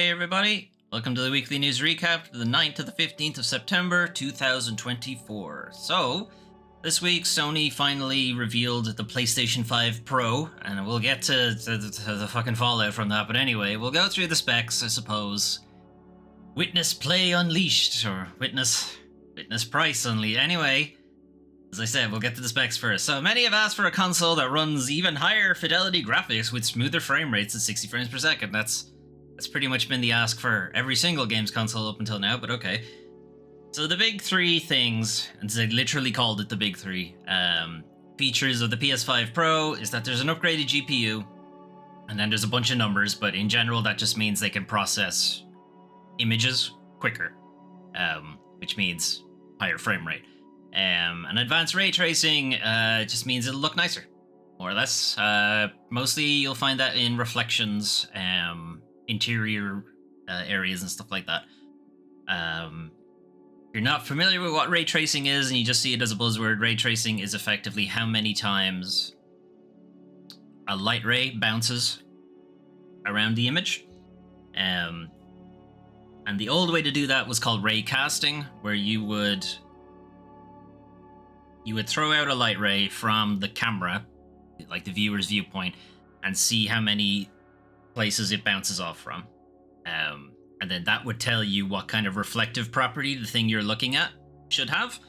Hey everybody, welcome to the weekly news recap for the 9th to the 15th of September 2024. So, this week Sony finally revealed the PlayStation 5 Pro, and we'll get to the fucking fallout from that, but anyway, we'll go through the specs, I suppose. Witness Play Unleashed, or Witness Price Unleashed. Anyway, as I said, we'll get to the specs first. So, many have asked for a console that runs even higher fidelity graphics with smoother frame rates at 60 frames per second. That's pretty much been the ask for every single games console up until now, but okay. So the big three things, and they literally called it the big three, features of the PS5 Pro is that there's an upgraded GPU, and then there's a bunch of numbers, but in general that just means they can process images quicker, which means higher frame rate. And advanced ray tracing just means it'll look nicer, more or less. Mostly you'll find that in reflections, interior areas and stuff like that. If you're not familiar with what ray tracing is and you just see it as a buzzword, ray tracing is effectively how many times a light ray bounces around the image. And the old way to do that was called ray casting, where you would throw out a light ray from the camera, like the viewer's viewpoint, and see how many places it bounces off from, and then that would tell you what kind of reflective property the thing you're looking at should have,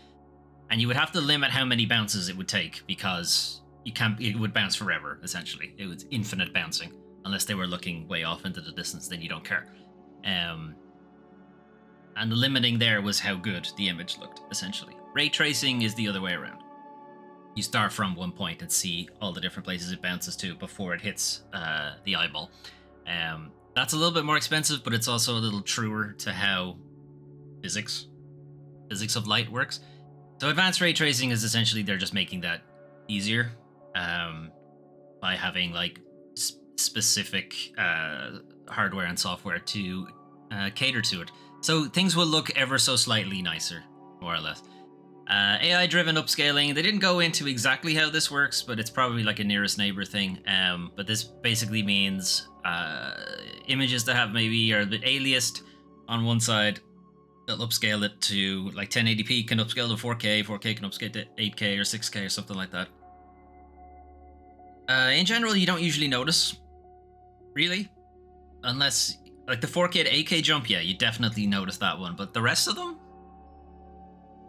and you would have to limit how many bounces it would take, because it would bounce forever. Essentially, it was infinite bouncing unless they were looking way off into the distance. Then you don't care, and the limiting there was how good the image looked. Essentially, ray tracing is the other way around. You start from one point and see all the different places it bounces to before it hits the eyeball. That's a little bit more expensive, but it's also a little truer to how physics of light works. So advanced ray tracing is essentially they're just making that easier by having like specific hardware and software to cater to it. So things will look ever so slightly nicer, more or less. AI-driven upscaling, they didn't go into exactly how this works, but it's probably like a nearest neighbor thing. But this basically means images that have maybe are a bit aliased on one side, they'll upscale it to like 1080p, can upscale to 4K, 4K can upscale to 8K or 6K or something like that. In general, you don't usually notice, really, unless like the 4K to 8K jump, yeah, you definitely notice that one, but the rest of them,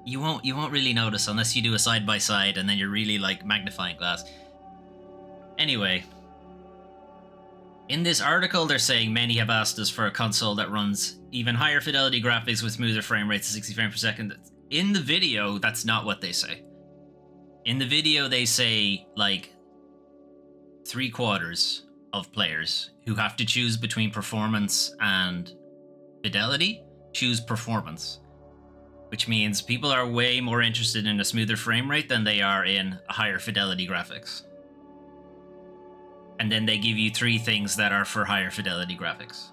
you won't really notice unless you do a side-by-side and then you're really like magnifying glass. Anyway, in this article they're saying many have asked us for a console that runs even higher fidelity graphics with smoother frame rates of 60 frames per second. In the video, that's not what they say. In the video they say like 3/4 of players who have to choose between performance and fidelity choose performance, which means people are way more interested in a smoother frame rate than they are in a higher fidelity graphics. And then they give you three things that are for higher fidelity graphics.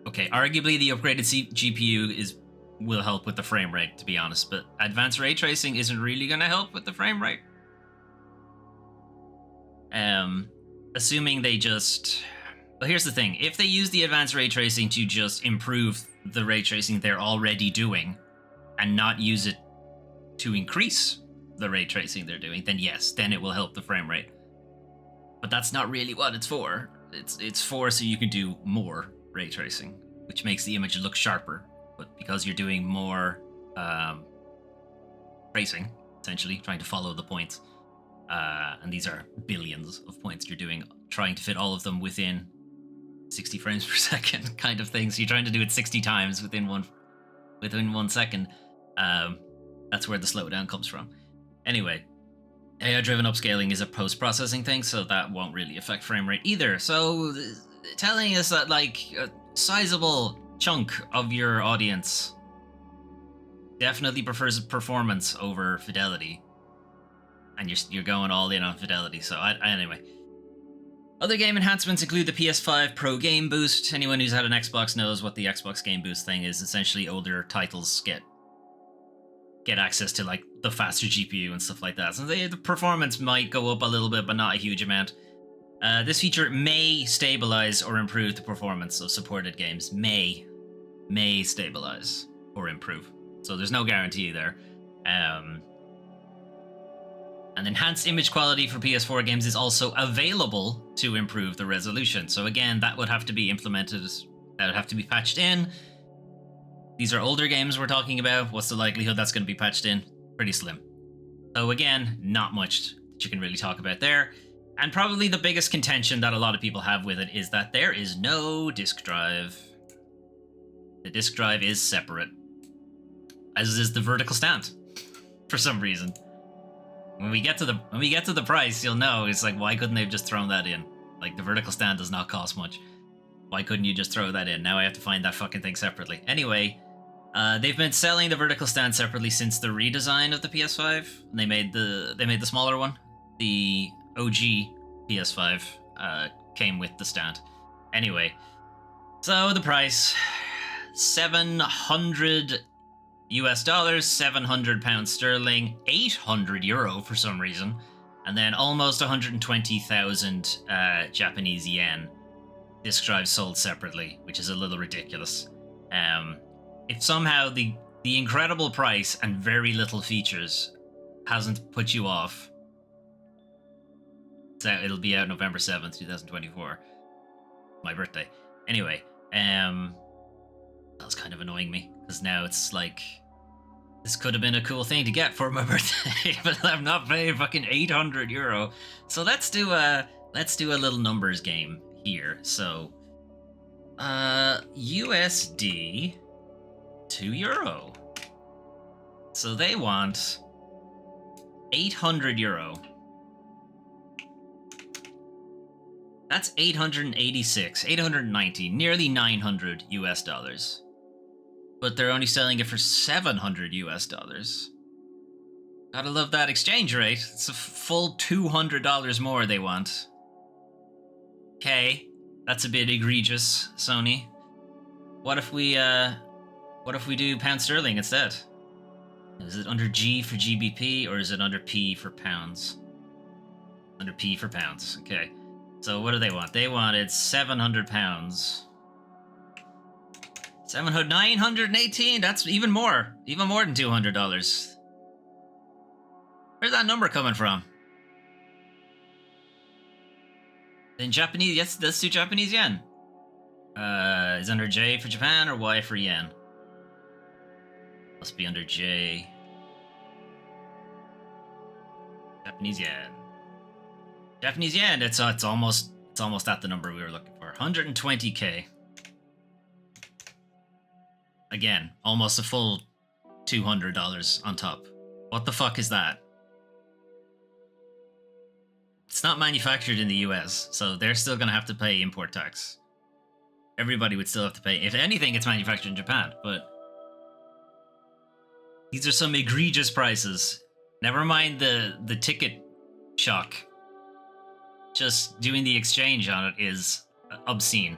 Okay, arguably the upgraded GPU will help with the frame rate, to be honest, but advanced ray tracing isn't really going to help with the frame rate. Assuming they just... But here's the thing, if they use the advanced ray tracing to just improve the ray tracing they're already doing and not use it to increase the ray tracing they're doing, then yes, then it will help the frame rate. But that's not really what it's for. It's for so you can do more ray tracing, which makes the image look sharper. But because you're doing more tracing, essentially trying to follow the points, and these are billions of points you're doing, trying to fit all of them within 60 frames per second kind of thing. So you're trying to do it 60 times within one second. That's where the slowdown comes from. Anyway, AI-driven upscaling is a post-processing thing, so that won't really affect frame rate either. So telling us that like a sizable chunk of your audience definitely prefers performance over fidelity, and you're going all in on fidelity. So anyway. Other game enhancements include the PS5 Pro Game Boost. Anyone who's had an Xbox knows what the Xbox Game Boost thing is. Essentially, older titles get access to like the faster GPU and stuff like that. So the performance might go up a little bit, but not a huge amount. This feature may stabilize or improve the performance of supported games. May stabilize or improve. So there's no guarantee there. And enhanced image quality for PS4 games is also available to improve the resolution. So again, that would have to be implemented. That would have to be patched in. These are older games we're talking about. What's the likelihood that's going to be patched in? Pretty slim. So again, not much that you can really talk about there. And probably the biggest contention that a lot of people have with it is that there is no disk drive. The disk drive is separate, as is the vertical stand, for some reason. When we get to the price, you'll know it's like, why couldn't they have just thrown that in? Like, the vertical stand does not cost much. Why couldn't you just throw that in? Now I have to find that fucking thing separately. Anyway, they've been selling the vertical stand separately since the redesign of the PS5. They made the smaller one. The OG PS5 came with the stand. Anyway, so the price, $700 US, £700 sterling, €800 for some reason, and then almost 120,000 Japanese yen. Disc drives sold separately, which is a little ridiculous. If somehow the incredible price and very little features hasn't put you off, so it'll be out November 7th, 2024. My birthday. Anyway, that was kind of annoying me, because now it's like, this could have been a cool thing to get for my birthday, but I'm not paying fucking €800. So let's do a little numbers game here. So USD to euro. So they want €800. That's 886, 890, nearly $900 US. But they're only selling it for $700 US. Gotta love that exchange rate. It's a full $200 more they want. Okay, that's a bit egregious, Sony. What if we do pound sterling instead? Is it under G for GBP or is it under P for pounds? Under P for pounds. Okay. So what do they want? They wanted £700. 918. That's even more than $200. Where's that number coming from? In Japanese, yes, let's do Japanese yen. Is under J for Japan or Y for yen? Must be under J. Japanese yen. Japanese yen. It's almost at the number we were looking for. 120k. Again, almost a full $200 on top. What the fuck is that? It's not manufactured in the US, so they're still going to have to pay import tax. Everybody would still have to pay. If anything, it's manufactured in Japan, but these are some egregious prices. Never mind the ticket shock. Just doing the exchange on it is obscene.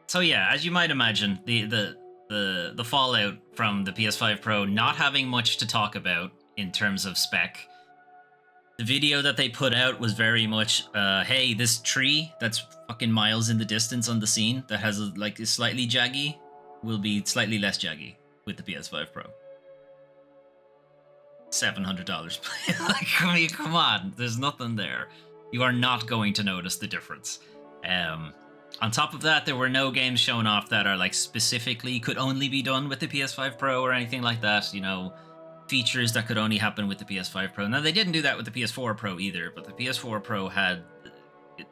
So yeah, as you might imagine, the fallout from the PS5 Pro not having much to talk about in terms of spec. The video that they put out was very much, hey, this tree that's fucking miles in the distance on the scene that has is slightly jaggy will be slightly less jaggy with the PS5 Pro. $700. Like, I mean, come on, there's nothing there. You are not going to notice the difference. On top of that, there were no games shown off that are like specifically could only be done with the PS5 Pro or anything like that. You know, features that could only happen with the PS5 Pro. Now, they didn't do that with the PS4 Pro either, but the PS4 Pro had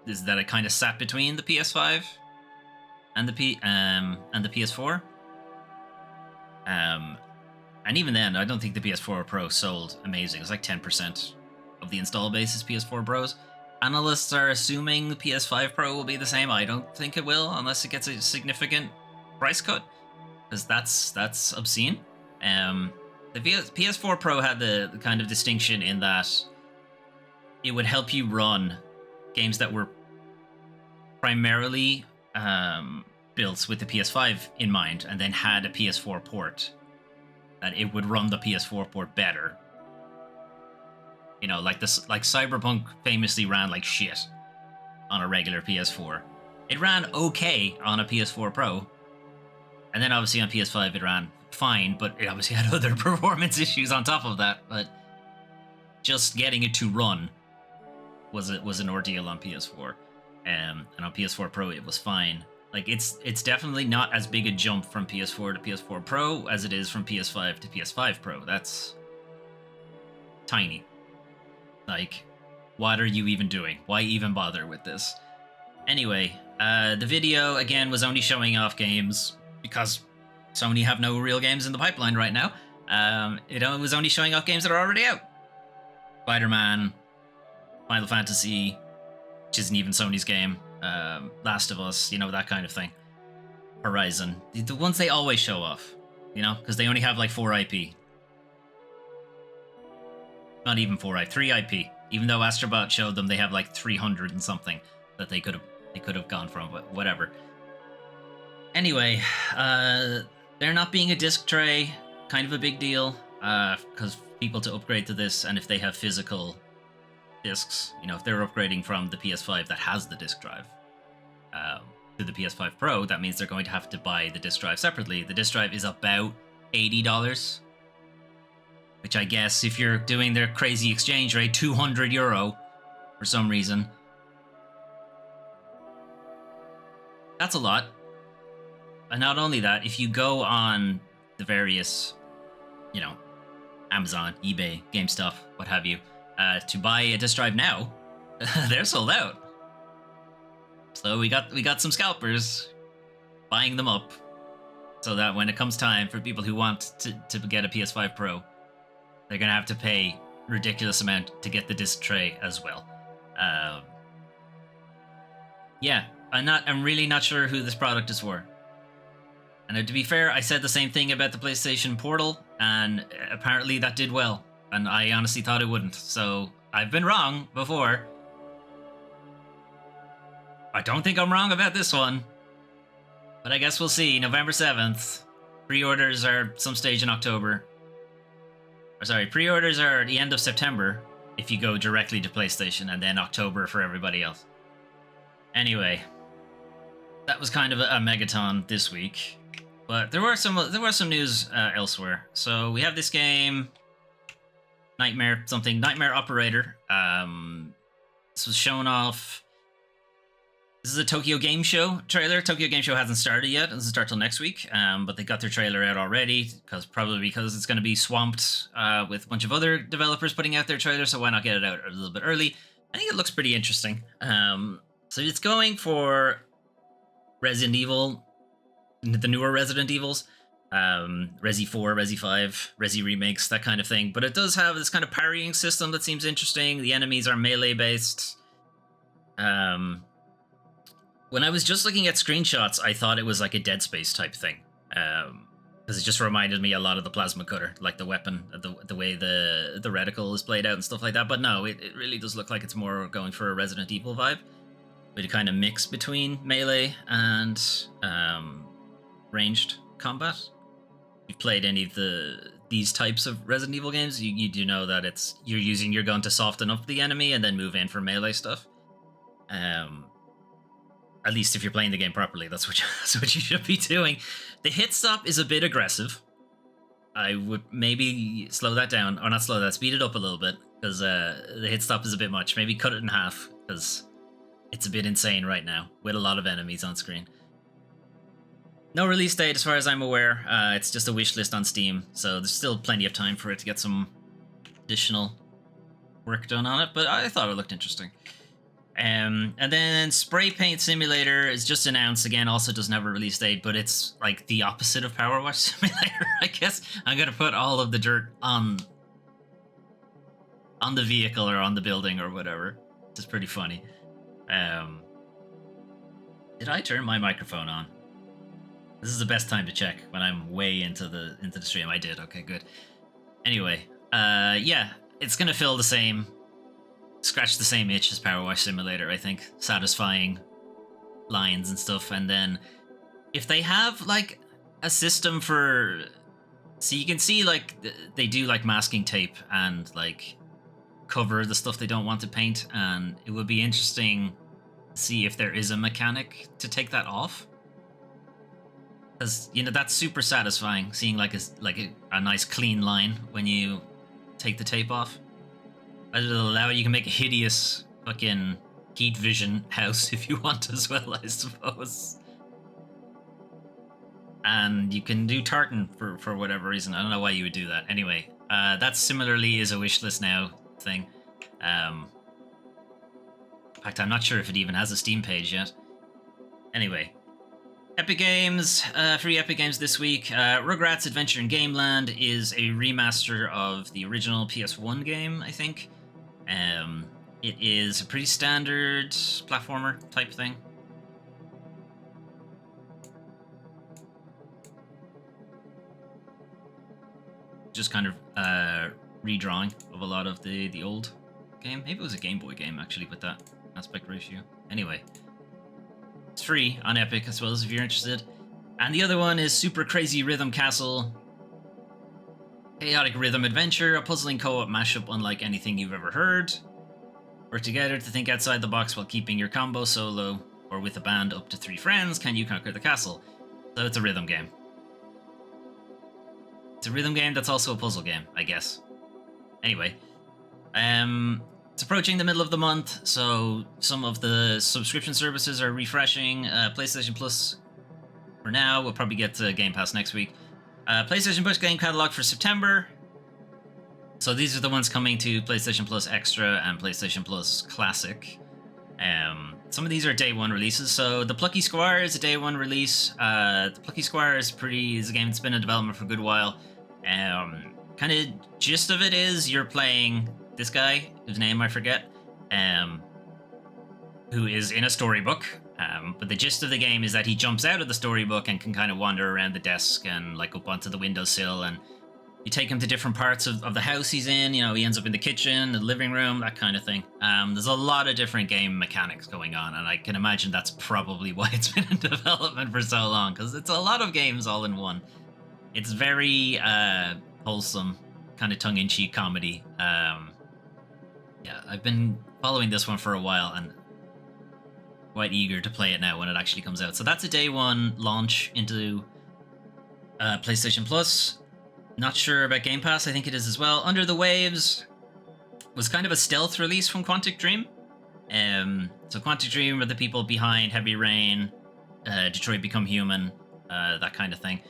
is that it kind of sat between the PS5 and the PS4. And even then, I don't think the PS4 Pro sold amazing. It was like 10% of the install base is PS4 Pros. Analysts are assuming the PS5 Pro will be the same. I don't think it will, unless it gets a significant price cut, because that's obscene. The PS4 Pro had the kind of distinction in that it would help you run games that were primarily built with the PS5 in mind, and then had a PS4 port, that it would run the PS4 port better. You know, like this, like Cyberpunk famously ran like shit on a regular PS4. It ran okay on a PS4 Pro, and then obviously on PS5 it ran fine, but it obviously had other performance issues on top of that. But just getting it to run was an ordeal on PS4, and on PS4 Pro it was fine. Like it's definitely not as big a jump from PS4 to PS4 Pro as it is from PS5 to PS5 Pro. That's tiny. Like, what are you even doing? Why even bother with this? Anyway, the video again was only showing off games because Sony have no real games in the pipeline right now. It was only showing off games that are already out. Spider-Man, Final Fantasy, which isn't even Sony's game, Last of Us, you know, that kind of thing. Horizon, the ones they always show off, you know, because they only have like 4 IP. Not even 4 IP, 3 IP. Even though Astrobot showed them they have like 300 and something that they could have gone from, but whatever. Anyway, there not being a disc tray, kind of a big deal, because people to upgrade to this, and if they have physical discs, you know, if they're upgrading from the PS5 that has the disc drive to the PS5 Pro, that means they're going to have to buy the disc drive separately. The disc drive is about $80, which I guess if you're doing their crazy exchange rate, €200 for some reason. That's a lot. And not only that, if you go on the various, you know, Amazon, eBay, GameStop, what have you, to buy a disc drive now, they're sold out. So we got some scalpers buying them up, so that when it comes time for people who want to get a PS5 Pro, they're gonna have to pay a ridiculous amount to get the disc tray as well. Yeah, I'm really not sure who this product is for. And to be fair, I said the same thing about the PlayStation Portal, and apparently that did well. And I honestly thought it wouldn't. So I've been wrong before. I don't think I'm wrong about this one. But I guess we'll see. November 7th. Pre-orders are some stage in October. Or sorry, pre-orders are at the end of September if you go directly to PlayStation, and then October for everybody else. Anyway, that was kind of a megaton this week. But there were some news elsewhere. So we have this game, Nightmare Operator. This was shown off. This is a Tokyo Game Show trailer. Tokyo Game Show hasn't started yet. It doesn't start till next week. But they got their trailer out already probably because it's going to be swamped with a bunch of other developers putting out their trailer. So why not get it out a little bit early? I think it looks pretty interesting. So it's going for Resident Evil, the newer Resident Evils, Resi 4, Resi 5, Resi remakes, that kind of thing. But it does have this kind of parrying system that seems interesting. The enemies are melee based. When I was just looking at screenshots, I thought it was like a Dead Space type thing. Because it just reminded me a lot of the plasma cutter, like the weapon, the way the reticle is played out and stuff like that. But no, it really does look like it's more going for a Resident Evil vibe. With a kind of mix between melee and ranged combat. If you've played any of these types of Resident Evil games, you do know that you're using your gun to soften up the enemy and then move in for melee stuff. At least if you're playing the game properly, that's what you should be doing. The hit stop is a bit aggressive. I would maybe slow that down, or not slow that, speed it up a little bit, because the hit stop is a bit much. Maybe cut it in half, because it's a bit insane right now, with a lot of enemies on screen. No release date as far as I'm aware. It's just a wish list on Steam, so there's still plenty of time for it to get some additional work done on it, but I thought it looked interesting. And then Spray Paint Simulator is just announced again, also doesn't have a release date, but it's like the opposite of Power Wash Simulator, I guess. I'm gonna put all of the dirt on the vehicle or on the building or whatever. It's pretty funny. Did I turn my microphone on? This is the best time to check when I'm way into the stream. I did. Okay, good. Anyway, yeah, it's gonna fill the same, scratch the same itch as Power Wash Simulator, I think. Satisfying lines and stuff. And then if they have like a system for, so you can see like they do like masking tape and like cover the stuff they don't want to paint, and it would be interesting to see if there is a mechanic to take that off. Because, you know, that's super satisfying, seeing like a nice clean line when you take the tape off. It'll allow you can make a hideous fucking heat vision house if you want as well, I suppose. And you can do tartan for whatever reason. I don't know why you would do that. Anyway, that similarly is a wishlist now thing. In fact, I'm not sure if it even has a Steam page yet. Anyway, Epic Games, free Epic Games this week. Rugrats Adventure in Gameland is a remaster of the original PS1 game, I think. It is a pretty standard platformer type thing. Just kind of redrawing of a lot of the old game. Maybe it was a Game Boy game, actually, with that aspect ratio. Anyway, it's free on Epic, I suppose, if you're interested. And the other one is Super Crazy Rhythm Castle. Chaotic rhythm adventure, a puzzling co-op mashup unlike anything you've ever heard. Work together to think outside the box while keeping your combo solo, or with a band up to 3 friends, can you conquer the castle? So it's a rhythm game. It's a rhythm game that's also a puzzle game, I guess. Anyway, it's approaching the middle of the month, so some of the subscription services are refreshing. PlayStation Plus for now, we'll probably get to Game Pass next week. PlayStation Plus game catalog for September. So these are the ones coming to PlayStation Plus Extra and PlayStation Plus Classic. Some of these are day one releases. So The Plucky Squire is a day one release. The Plucky Squire is a game that's been in development for a good while. Kind of gist of it is you're playing this guy, whose name I forget, who is in a storybook. But the gist of the game is that he jumps out of the storybook and can kind of wander around the desk and like up onto the windowsill, and you take him to different parts of the house he's in. You know, he ends up in the kitchen, the living room, that kind of thing. There's a lot of different game mechanics going on, and I can imagine that's probably why it's been in development for so long, because it's a lot of games all in one. It's very wholesome, kind of tongue-in-cheek comedy. Yeah, I've been following this one for a while, and quite eager to play it now when it actually comes out. So that's a day one launch into PlayStation Plus. Not sure about Game Pass. I think it is as well. Under the Waves was kind of a stealth release from Quantic Dream. So Quantic Dream are the people behind Heavy Rain, Detroit Become Human, that kind of thing.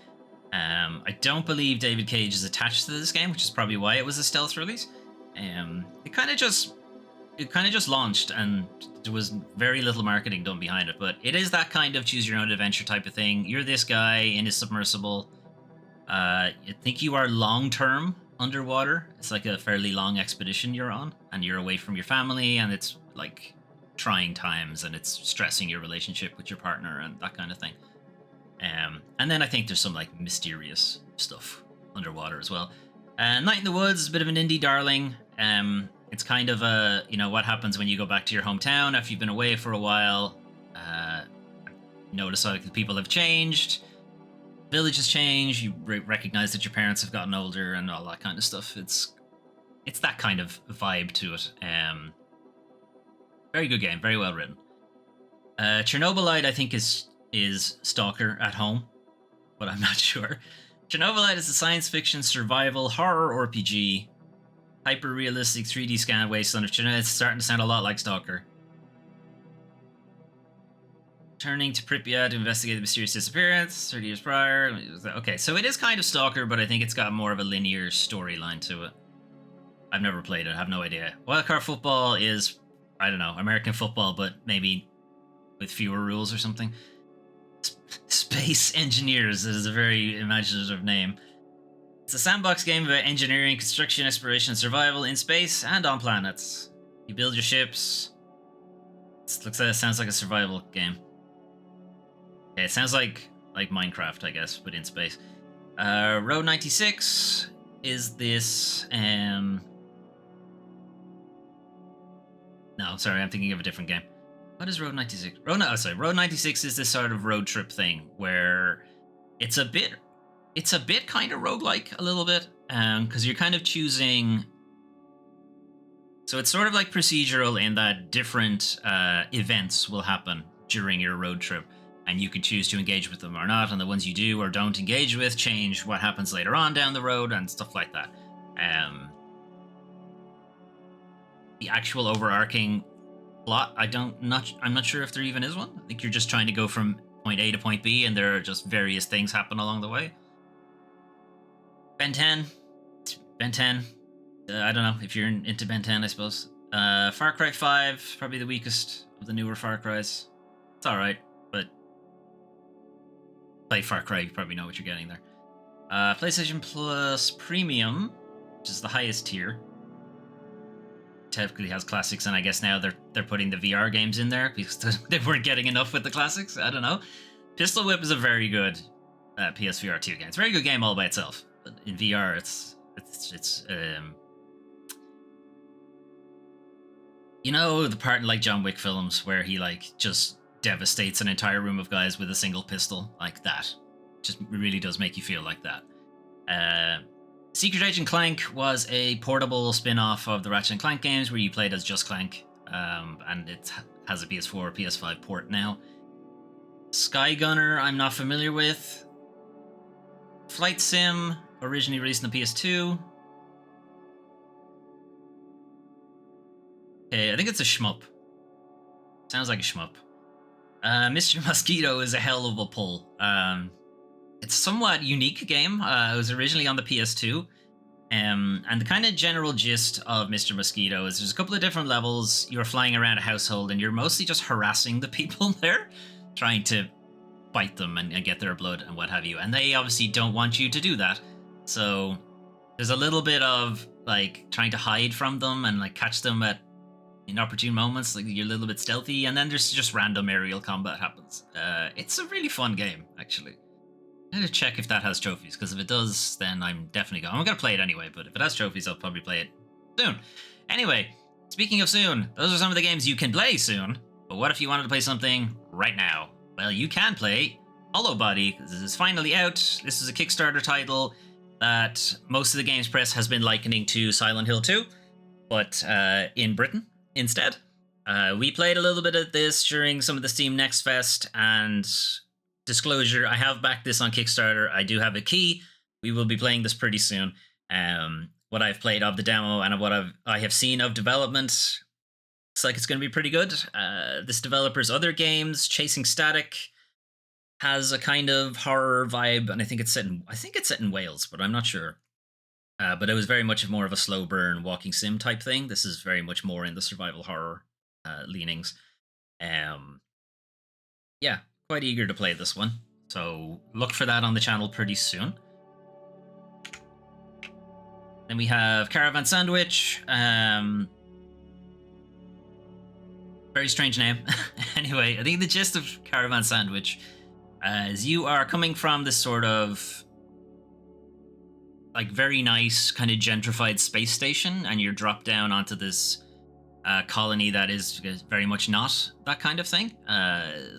I don't believe David Cage is attached to this game, which is probably why it was a stealth release. It kind of just launched, and there was very little marketing done behind it. But it is that kind of choose your own adventure type of thing. You're this guy in his submersible. I think you are long-term underwater. It's like a fairly long expedition you're on, and you're away from your family, and it's like trying times, and it's stressing your relationship with your partner and that kind of thing. And then I think there's some like mysterious stuff underwater as well. Night in the Woods is a bit of an indie darling. It's kind of a, you know, what happens when you go back to your hometown after you've been away for a while. Notice how the people have changed. Village has changed. You recognize that your parents have gotten older and all that kind of stuff. It's that kind of vibe to it. Very good game, very well written. Chernobylite, I think, is Stalker at home, but I'm not sure. Chernobylite is a science fiction survival horror RPG. Hyper-realistic 3D scan wasteland of Chernobyl. It's starting to sound a lot like Stalker. Turning to Pripyat to investigate the mysterious disappearance 30 years prior. Okay, so it is kind of Stalker, but I think it's got more of a linear storyline to it. I've never played it, I have no idea. Wildcard Football is, I don't know, American football, but maybe with fewer rules or something. Space Engineers is a very imaginative name. It's a sandbox game about engineering, construction, exploration, and survival in space and on planets. You build your ships. It sounds like a survival game. Okay, it sounds like Minecraft, I guess, but in space. Road 96 is this... No, sorry, I'm thinking of a different game. What is Road 96? Road 96 is this sort of road trip thing where it's a bit kind of roguelike a little bit, because you're kind of choosing So it's sort of like procedural in that different events will happen during your road trip, and you can choose to engage with them or not. And the ones you do or don't engage with change what happens later on down the road and stuff like that. The actual overarching plot, I'm not sure if there even is one. I think you're just trying to go from point A to point B, and there are just various things happen along the way. Ben 10. I don't know if you're into Ben 10, I suppose. Far Cry 5, probably the weakest of the newer Far Crys. It's alright, but play Far Cry, you probably know what you're getting there. PlayStation Plus Premium, which is the highest tier. Typically has classics, and I guess now they're putting the VR games in there because they weren't getting enough with the classics. I don't know. Pistol Whip is a very good PSVR 2 game. It's a very good game all by itself, but in VR, it's you know, the part in like John Wick films where he like just devastates an entire room of guys with a single pistol, like that. Just really does make you feel like that. Secret Agent Clank was a portable spin-off of the Ratchet & Clank games where you played as just Clank, and it has a PS4, PS5 port now. Sky Gunner, I'm not familiar with. Flight Sim, originally released on the PS2. Okay, I think it's a shmup. Sounds like a shmup. Mr. Mosquito is a hell of a pull. It's a somewhat unique game. It was originally on the PS2. And the kind of general gist of Mr. Mosquito is there's a couple of different levels. You're flying around a household and you're mostly just harassing the people there, trying to bite them and get their blood and what have you. And they obviously don't want you to do that. So there's a little bit of like trying to hide from them and like catch them at inopportune moments. Like you're a little bit stealthy, and then there's just random aerial combat happens. It's a really fun game, actually. I'm going to check if that has trophies, because if it does, then I'm definitely going. I'm going to play it anyway, but if it has trophies, I'll probably play it soon. Anyway, speaking of soon, those are some of the games you can play soon. But what if you wanted to play something right now? Well, you can play Hollow Body. This is finally out. This is a Kickstarter title that most of the games press has been likening to Silent Hill 2, but in Britain instead. We played a little bit of this during some of the Steam Next Fest, and disclosure, I have backed this on Kickstarter. I do have a key. We will be playing this pretty soon. What I've played of the demo and what I have seen of development, looks like it's going to be pretty good. This developer's other games, Chasing Static, has a kind of horror vibe, and I think it's set in Wales, but I'm not sure. But it was very much more of a slow burn walking sim type thing. This is very much more in the survival horror leanings. Yeah, quite eager to play this one. So look for that on the channel pretty soon. Then we have Caravan Sandwich. Very strange name. Anyway, I think the gist of Caravan Sandwich is you are coming from this sort of like very nice kind of gentrified space station, and you're dropped down onto this colony that is very much not that kind of thing.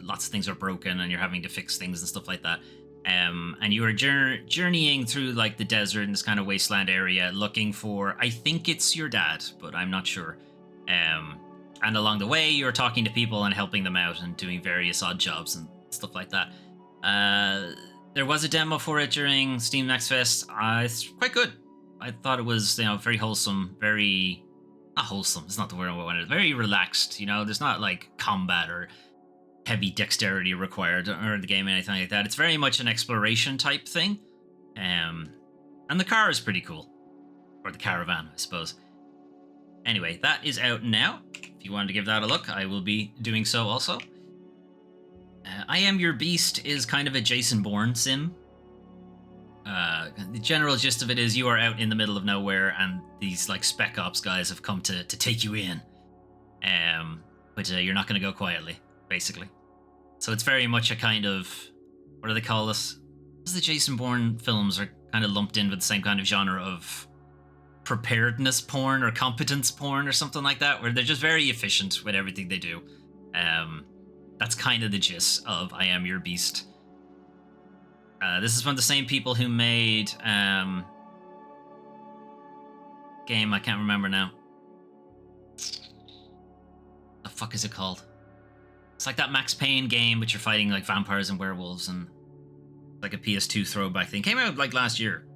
Lots of things are broken and you're having to fix things and stuff like that. And you are journeying through like the desert in this kind of wasteland area looking for, I think it's your dad, but I'm not sure. And along the way, you're talking to people and helping them out and doing various odd jobs and stuff like that. There was a demo for it during Steam Next Fest. It's quite good. I thought it was, very wholesome, very... Not wholesome, it's not the word I wanted. Very relaxed, there's not like combat or heavy dexterity required or the game or anything like that. It's very much an exploration type thing. And the car is pretty cool. Or the caravan, I suppose. Anyway, that is out now. If you wanted to give that a look, I will be doing so also. I Am Your Beast is kind of a Jason Bourne sim. The general gist of it is you are out in the middle of nowhere and these like spec ops guys have come to take you in. But you're not going to go quietly, basically. So it's very much a kind of, what do they call this? The Jason Bourne films are kind of lumped in with the same kind of genre of preparedness porn or competence porn or something like that, where they're just very efficient with everything they do. That's kind of the gist of I Am Your Beast. This is from the same people who made game I can't remember now. fuck is it called? It's like that Max Payne game, but you're fighting like vampires and werewolves, and like a PS2 throwback thing. Came out like last year.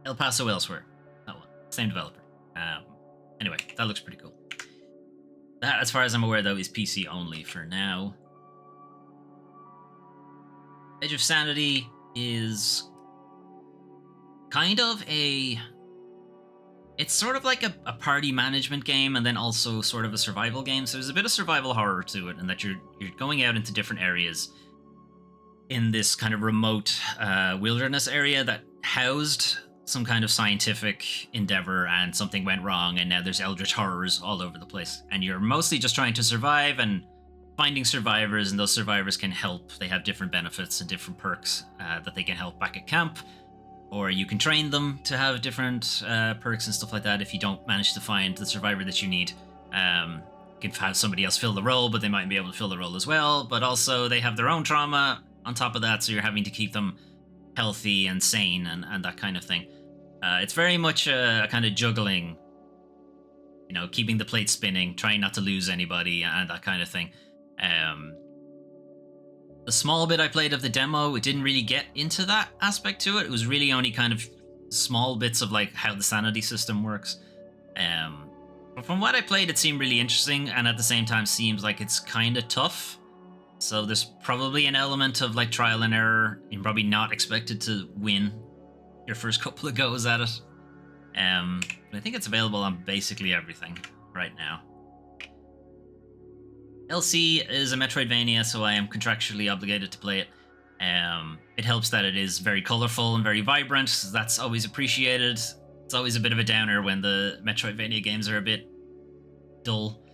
El Paso Elsewhere. That one. Same developer. Anyway, that looks pretty cool. That, as far as I'm aware, though, is PC only for now. Edge of Sanity is kind of a... It's sort of like a party management game, and then also sort of a survival game. So there's a bit of survival horror to it, and that you're going out into different areas in this kind of remote wilderness area that housed some kind of scientific endeavor, and something went wrong, and now there's eldritch horrors all over the place. And you're mostly just trying to survive and finding survivors, and those survivors can help. They have different benefits and different perks that they can help back at camp. Or you can train them to have different perks and stuff like that if you don't manage to find the survivor that you need. You can have somebody else fill the role, but they might be able to fill the role as well. But also they have their own trauma on top of that, so you're having to keep them healthy and sane and that kind of thing. It's very much a kind of juggling, you know, keeping the plate spinning, trying not to lose anybody and that kind of thing. The small bit I played of the demo, it didn't really get into that aspect to it. It was really only kind of small bits of like how the sanity system works. But from what I played, it seemed really interesting, and at the same time seems like it's kind of tough. So there's probably an element of like trial and error. You're probably not expected to win your first couple of goes at it. But I think it's available on basically everything right now. LC is a Metroidvania, so I am contractually obligated to play it. It helps that it is very colorful and very vibrant, so that's always appreciated. It's always a bit of a downer when the Metroidvania games are a bit dull.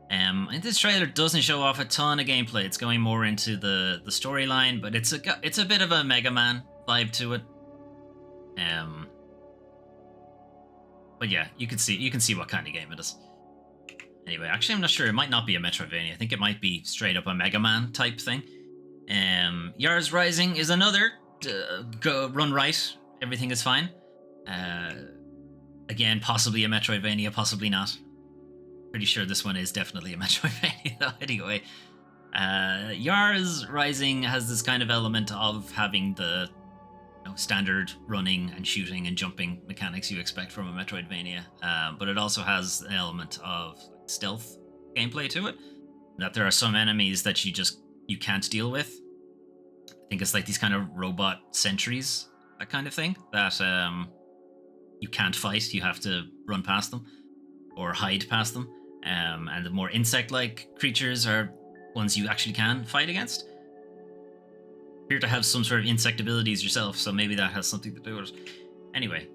And this trailer doesn't show off a ton of gameplay. It's going more into the storyline, but it's a bit of a Mega Man vibe to it. But yeah, you can see what kind of game it is. Anyway, actually, I'm not sure. It might not be a Metroidvania. I think it might be straight up a Mega Man type thing. Yars Rising is another run right. Everything is fine. Again, possibly a Metroidvania, possibly not. Pretty sure this one is definitely a Metroidvania, though. Anyway, Yars Rising has this kind of element of having the standard running and shooting and jumping mechanics you expect from a Metroidvania, but it also has an element of stealth gameplay to it, that there are some enemies that you can't deal with. I think it's like these kind of robot sentries, that kind of thing, that you can't fight. You have to run past them or hide past them, and the more insect-like creatures are ones you actually can fight against. Appear to have some sort of insect abilities yourself, so maybe that has something to do with it. Anyway,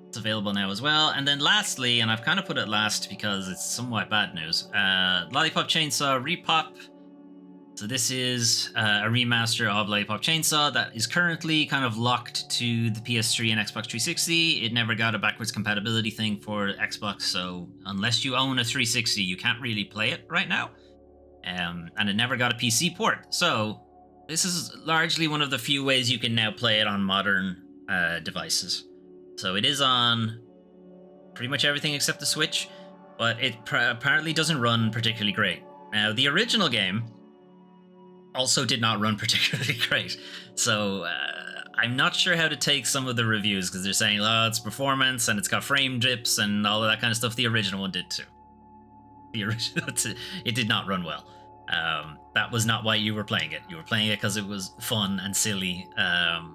it's available now as well. And then lastly, and I've kind of put it last because it's somewhat bad news, Lollipop Chainsaw Repop. So this is a remaster of Lollipop Chainsaw that is currently kind of locked to the PS3 and Xbox 360. It never got a backwards compatibility thing for Xbox, so unless you own a 360, you can't really play it right now. And it never got a PC port, so this is largely one of the few ways you can now play it on modern devices. So it is on pretty much everything except the Switch, but it apparently doesn't run particularly great. Now, the original game also did not run particularly great, so I'm not sure how to take some of the reviews, because they're saying, oh, it's performance, and it's got frame dips, and all of that kind of stuff. The original one did too. The original, it did not run well. That was not why you were playing it. You were playing it because it was fun and silly, and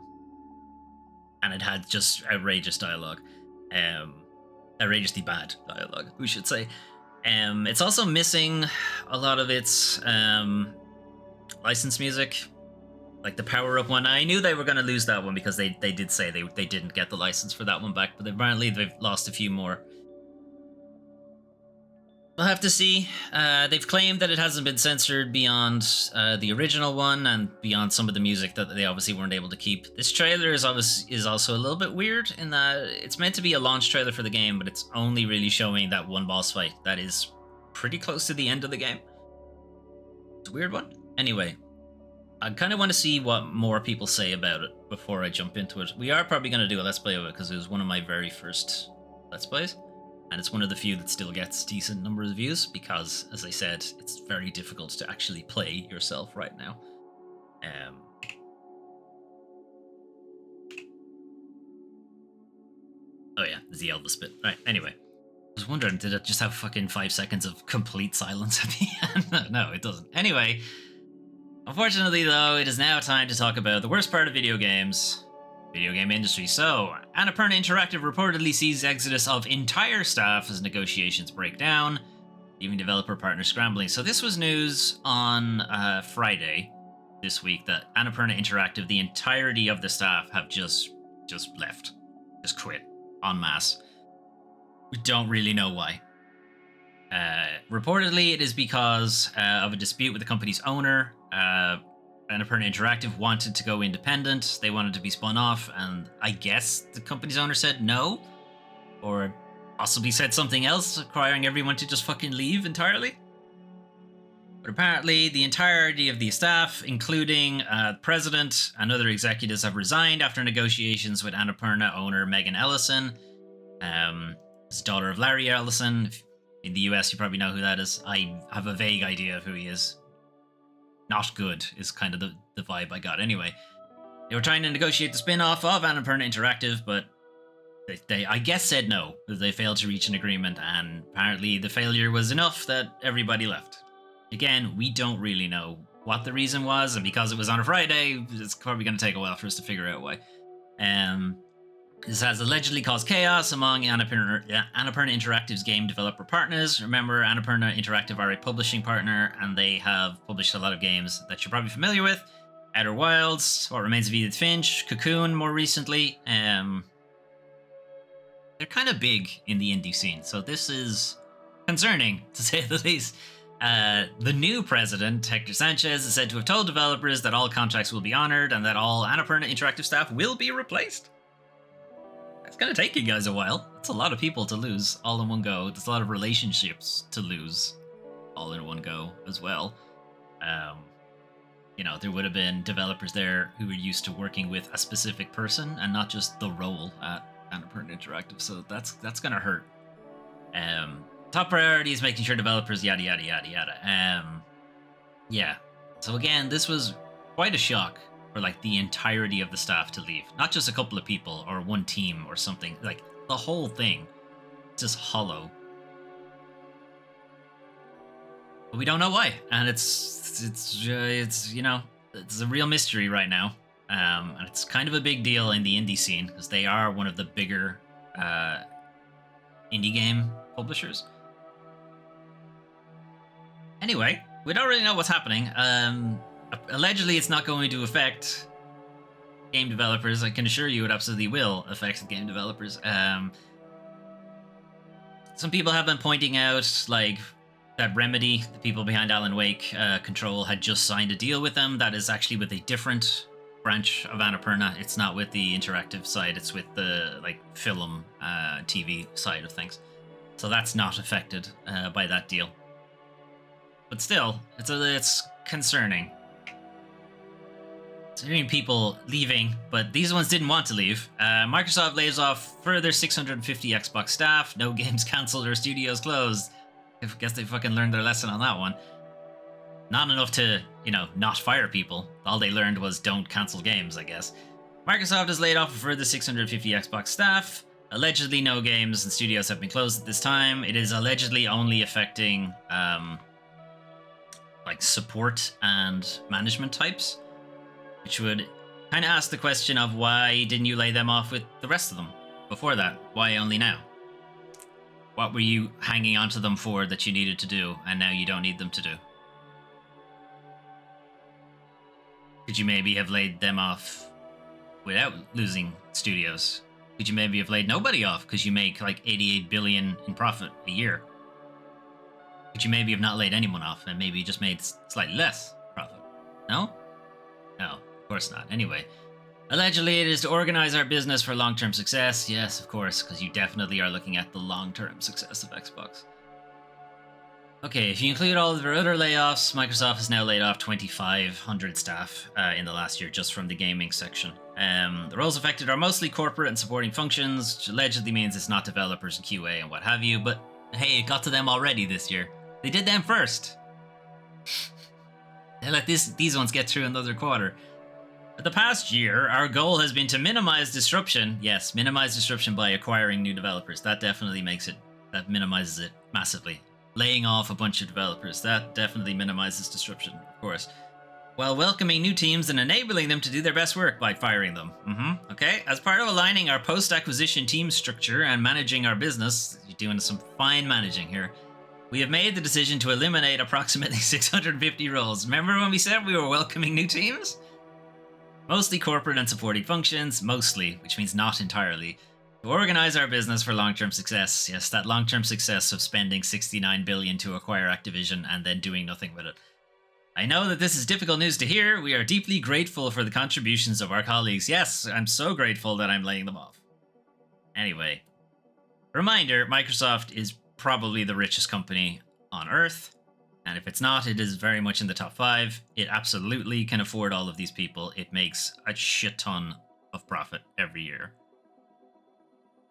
it had just outrageous dialogue. Outrageously bad dialogue, we should say. It's also missing a lot of its licensed music, like the power-up one. I knew they were going to lose that one because they did say they didn't get the license for that one back, but apparently they've lost a few more. We'll have to see. They've claimed that it hasn't been censored beyond the original one and beyond some of the music that they obviously weren't able to keep. This trailer is also a little bit weird in that it's meant to be a launch trailer for the game, but it's only really showing that one boss fight that is pretty close to the end of the game. It's a weird one. Anyway, I kind of want to see what more people say about it before I jump into it. We are probably going to do a Let's Play of it because it was one of my very first Let's Plays. And it's one of the few that still gets decent number of views because, as I said, it's very difficult to actually play yourself right now. Oh yeah, there's the Elvis bit. Right, anyway. I was wondering, did it just have fucking 5 seconds of complete silence at the end? No, it doesn't. Anyway, unfortunately though, it is now time to talk about the worst part of video games. Video game industry. So, Annapurna Interactive reportedly sees exodus of entire staff as negotiations break down, leaving developer partners scrambling. So this was news on Friday this week that Annapurna Interactive, the entirety of the staff have just left, just quit en masse. We don't really know why. Reportedly, it is because of a dispute with the company's owner. Annapurna Interactive wanted to go independent. They wanted to be spun off, and I guess the company's owner said no, or possibly said something else, requiring everyone to just fucking leave entirely. But apparently, the entirety of the staff, including the president and other executives, have resigned after negotiations with Annapurna owner Megan Ellison. It's daughter of Larry Ellison. In the US, you probably know who that is. I have a vague idea of who he is. Not good is kind of the vibe I got. Anyway, they were trying to negotiate the spin-off of Annapurna Interactive, but they I guess said no. They failed to reach an agreement, and apparently the failure was enough that everybody left. Again, we don't really know what the reason was, and because it was on a Friday, it's probably going to take a while for us to figure out why. This has allegedly caused chaos among Annapurna Interactive's game developer partners. Remember, Annapurna Interactive are a publishing partner, and they have published a lot of games that you're probably familiar with. Outer Wilds, What Remains of Edith Finch, Cocoon more recently. They're kind of big in the indie scene, so this is concerning, to say the least. The new president, Hector Sanchez, is said to have told developers that all contracts will be honored and that all Annapurna Interactive staff will be replaced. It's going to take you guys a while. It's a lot of people to lose all in one go. There's a lot of relationships to lose all in one go as well. You know, there would have been developers there who were used to working with a specific person and not just the role at Annapurna Interactive. So that's going to hurt. Top priority is making sure developers yada yada yada yada. Yeah. So again, this was quite a shock for like the entirety of the staff to leave, not just a couple of people or one team or something. Like the whole thing, just hollow. But we don't know why, and it's you know, it's a real mystery right now. And it's kind of a big deal in the indie scene because they are one of the bigger indie game publishers. Anyway, we don't really know what's happening. Allegedly, it's not going to affect game developers. I can assure you it absolutely will affect game developers. Some people have been pointing out, like, that Remedy, the people behind Alan Wake, Control, had just signed a deal with them. That is actually with a different branch of Annapurna. It's not with the interactive side. It's with the, like, film, TV side of things. So that's not affected by that deal. But still, it's concerning. It's hearing people leaving, but these ones didn't want to leave. Microsoft lays off further 650 Xbox staff. No games cancelled or studios closed. I guess they fucking learned their lesson on that one. Not enough to, you know, not fire people. All they learned was don't cancel games, I guess. Microsoft has laid off a further 650 Xbox staff. Allegedly, no games and studios have been closed at this time. It is allegedly only affecting, like, support and management types, which would kind of ask the question of why didn't you lay them off with the rest of them before that? Why only now? What were you hanging onto them for that you needed to do and now you don't need them to do? Could you maybe have laid them off without losing studios? Could you maybe have laid nobody off because you make like 88 billion in profit a year? Could you maybe have not laid anyone off and maybe just made slightly less profit? No? No, of course not. Anyway, allegedly it is to organize our business for long-term success. Yes, of course, because you definitely are looking at the long-term success of Xbox. Okay, if you include all of their other layoffs, Microsoft has now laid off 2,500 staff in the last year just from the gaming section. The roles affected are mostly corporate and supporting functions, which allegedly means it's not developers and QA and what have you, but hey, it got to them already this year. They did them first. They let these ones get through another quarter. For the past year, our goal has been to minimize disruption. Yes, minimize disruption by acquiring new developers. That definitely that minimizes it massively. Laying off a bunch of developers, that definitely minimizes disruption, of course. While welcoming new teams and enabling them to do their best work by firing them. Okay, as part of aligning our post-acquisition team structure and managing our business, you're doing some fine managing here, we have made the decision to eliminate approximately 650 roles. Remember when we said we were welcoming new teams? Mostly corporate and supporting functions, mostly, which means not entirely, to organize our business for long-term success. Yes, that long-term success of spending $69 billion to acquire Activision and then doing nothing with it. I know that this is difficult news to hear. We are deeply grateful for the contributions of our colleagues. Yes, I'm so grateful that I'm laying them off. Anyway, reminder, Microsoft is probably the richest company on Earth. And if it's not, it is very much in the top 5. It absolutely can afford all of these people. It makes a shit ton of profit every year.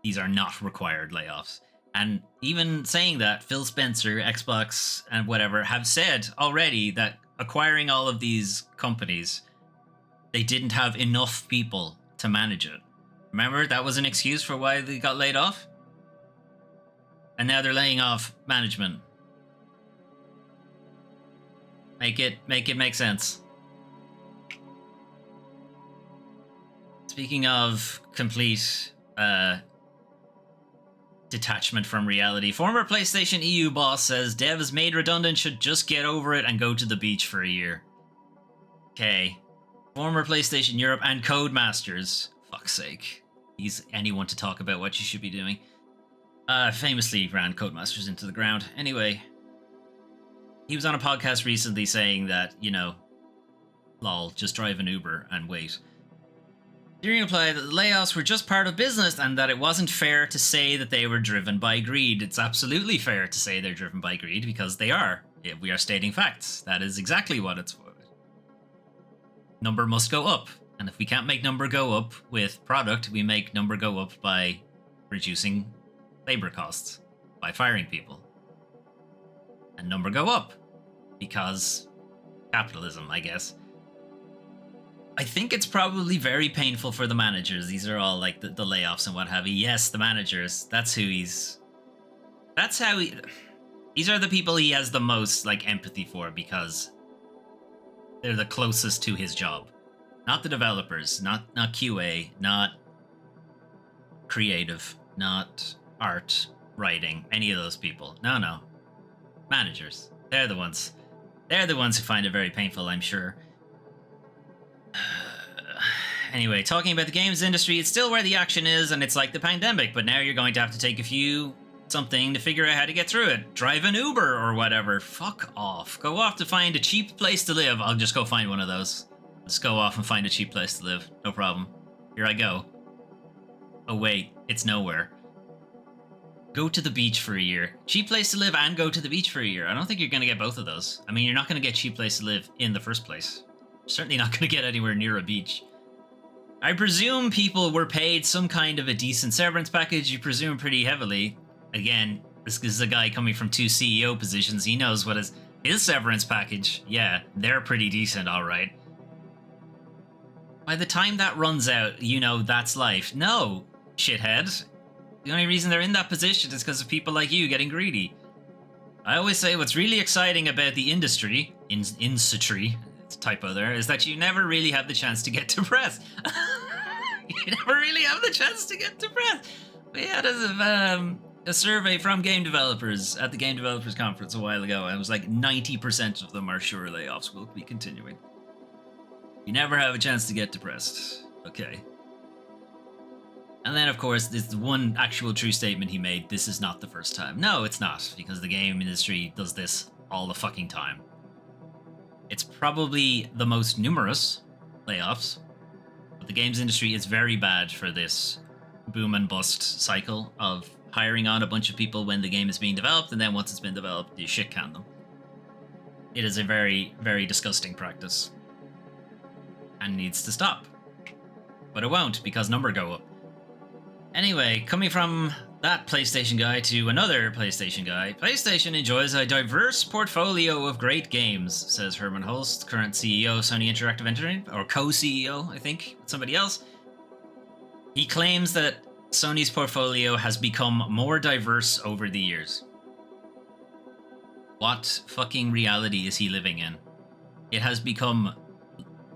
These are not required layoffs. And even saying that, Phil Spencer, Xbox, and whatever have said already that acquiring all of these companies, they didn't have enough people to manage it. Remember, that was an excuse for why they got laid off? And now they're laying off management. Make it make sense. Speaking of complete detachment from reality, former PlayStation EU boss says devs made redundant should just get over it and go to the beach for a year. Okay. Former PlayStation Europe and Codemasters. Fuck's sake. He's anyone to talk about what you should be doing. Famously ran Codemasters into the ground. Anyway. He was on a podcast recently saying that, you know, lol, just drive an Uber and wait. During replied that the layoffs were just part of business and that it wasn't fair to say that they were driven by greed. It's absolutely fair to say they're driven by greed because they are. We are stating facts. That is exactly what it's for. Number must go up. And if we can't make number go up with product, we make number go up by reducing labor costs, by firing people. And number go up. Because capitalism, I guess. I think it's probably very painful for the managers. These are all like the layoffs and what have you. Yes, the managers. That's who he's... That's how he... These are the people he has the most like empathy for because they're the closest to his job. Not the developers, not QA, not creative, not art, writing, any of those people. No. Managers. They're the ones. They're the ones who find it very painful, I'm sure. Anyway, talking about the games industry, it's still where the action is, and it's like the pandemic, but now you're going to have to take something to figure out how to get through it. Drive an Uber or whatever. Fuck off. Go off to find a cheap place to live. I'll just go find one of those. Let's go off and find a cheap place to live. No problem. Here I go. Oh wait, it's nowhere. Go to the beach for a year. Cheap place to live and go to the beach for a year. I don't think you're going to get both of those. I mean, you're not going to get cheap place to live in the first place. Certainly not going to get anywhere near a beach. I presume people were paid some kind of a decent severance package. You presume pretty heavily. Again, this is a guy coming from 2 CEO positions. He knows what his severance package. Yeah, they're pretty decent, all right. By the time that runs out, you know that's life. No, shithead. The only reason they're in that position is because of people like you getting greedy. I always say what's really exciting about the industry, industry, it's a typo there, is that you never really have the chance to get depressed. You never really have the chance to get depressed. We had a survey from game developers at the Game Developers Conference a while ago, and it was like 90% of them are sure layoffs will be continuing. You never have a chance to get depressed. Okay. And then, of course, there's the one actual true statement he made. This is not the first time. No, it's not, because the game industry does this all the fucking time. It's probably the most numerous layoffs, but the games industry is very bad for this boom and bust cycle of hiring on a bunch of people when the game is being developed, and then once it's been developed, you shit can them. It is a very, very disgusting practice and needs to stop. but it won't because number go up. Anyway, coming from that PlayStation guy to another PlayStation guy, PlayStation enjoys a diverse portfolio of great games, says Herman Holst, current CEO of Sony Interactive Entertainment, or co-CEO, I think, with somebody else. He claims that Sony's portfolio has become more diverse over the years. What fucking reality is he living in? It has become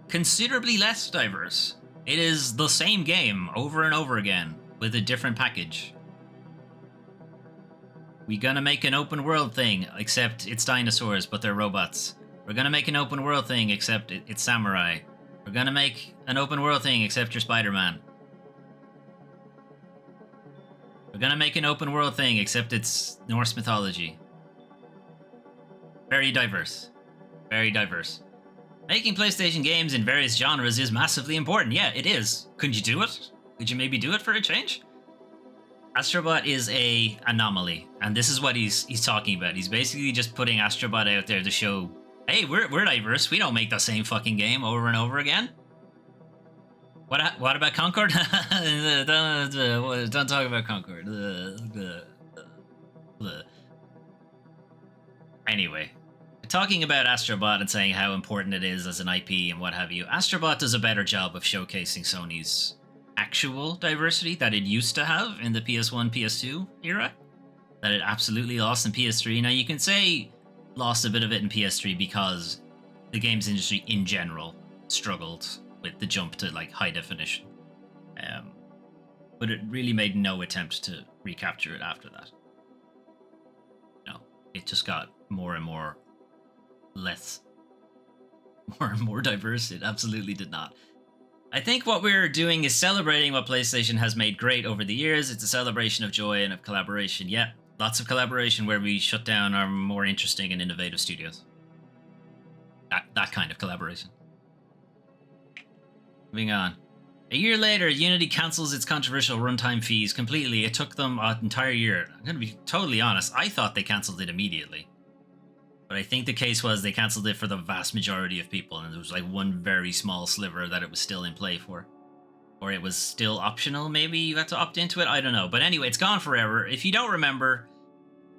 considerably less diverse. It is the same game over and over again with a different package. We're gonna make an open world thing, except it's dinosaurs, but they're robots. We're gonna make an open world thing, except it's samurai. We're gonna make an open world thing, except you're Spider-Man. We're gonna make an open world thing, except it's Norse mythology. Very diverse. Very diverse. Making PlayStation games in various genres is massively important. Yeah, it is. Couldn't you do it? Could you maybe do it for a change? Astrobot is a anomaly, and this is what he's talking about. He's basically just putting Astrobot out there to show, hey, we're diverse. We don't make the same fucking game over and over again. What about Concord? Don't talk about Concord. Anyway, talking about Astrobot and saying how important it is as an IP and what have you, Astrobot does a better job of showcasing Sony's actual diversity that it used to have in the PS1, PS2 era, that it absolutely lost in PS3. Now, you can say lost a bit of it in PS3 because the games industry in general struggled with the jump to like high definition, but it really made no attempt to recapture it after that. No, it just got more and more diverse. It absolutely did not. I think what we're doing is celebrating what PlayStation has made great over the years. It's a celebration of joy and of collaboration. Yeah, lots of collaboration where we shut down our more interesting and innovative studios. That kind of collaboration. Moving on. A year later, Unity cancels its controversial runtime fees completely. It took them an entire year. I'm going to be totally honest. I thought they cancelled it immediately. But I think the case was they cancelled it for the vast majority of people, and there was like one very small sliver that it was still in play for. Or it was still optional, maybe you had to opt into it, I don't know. But anyway, it's gone forever. If you don't remember,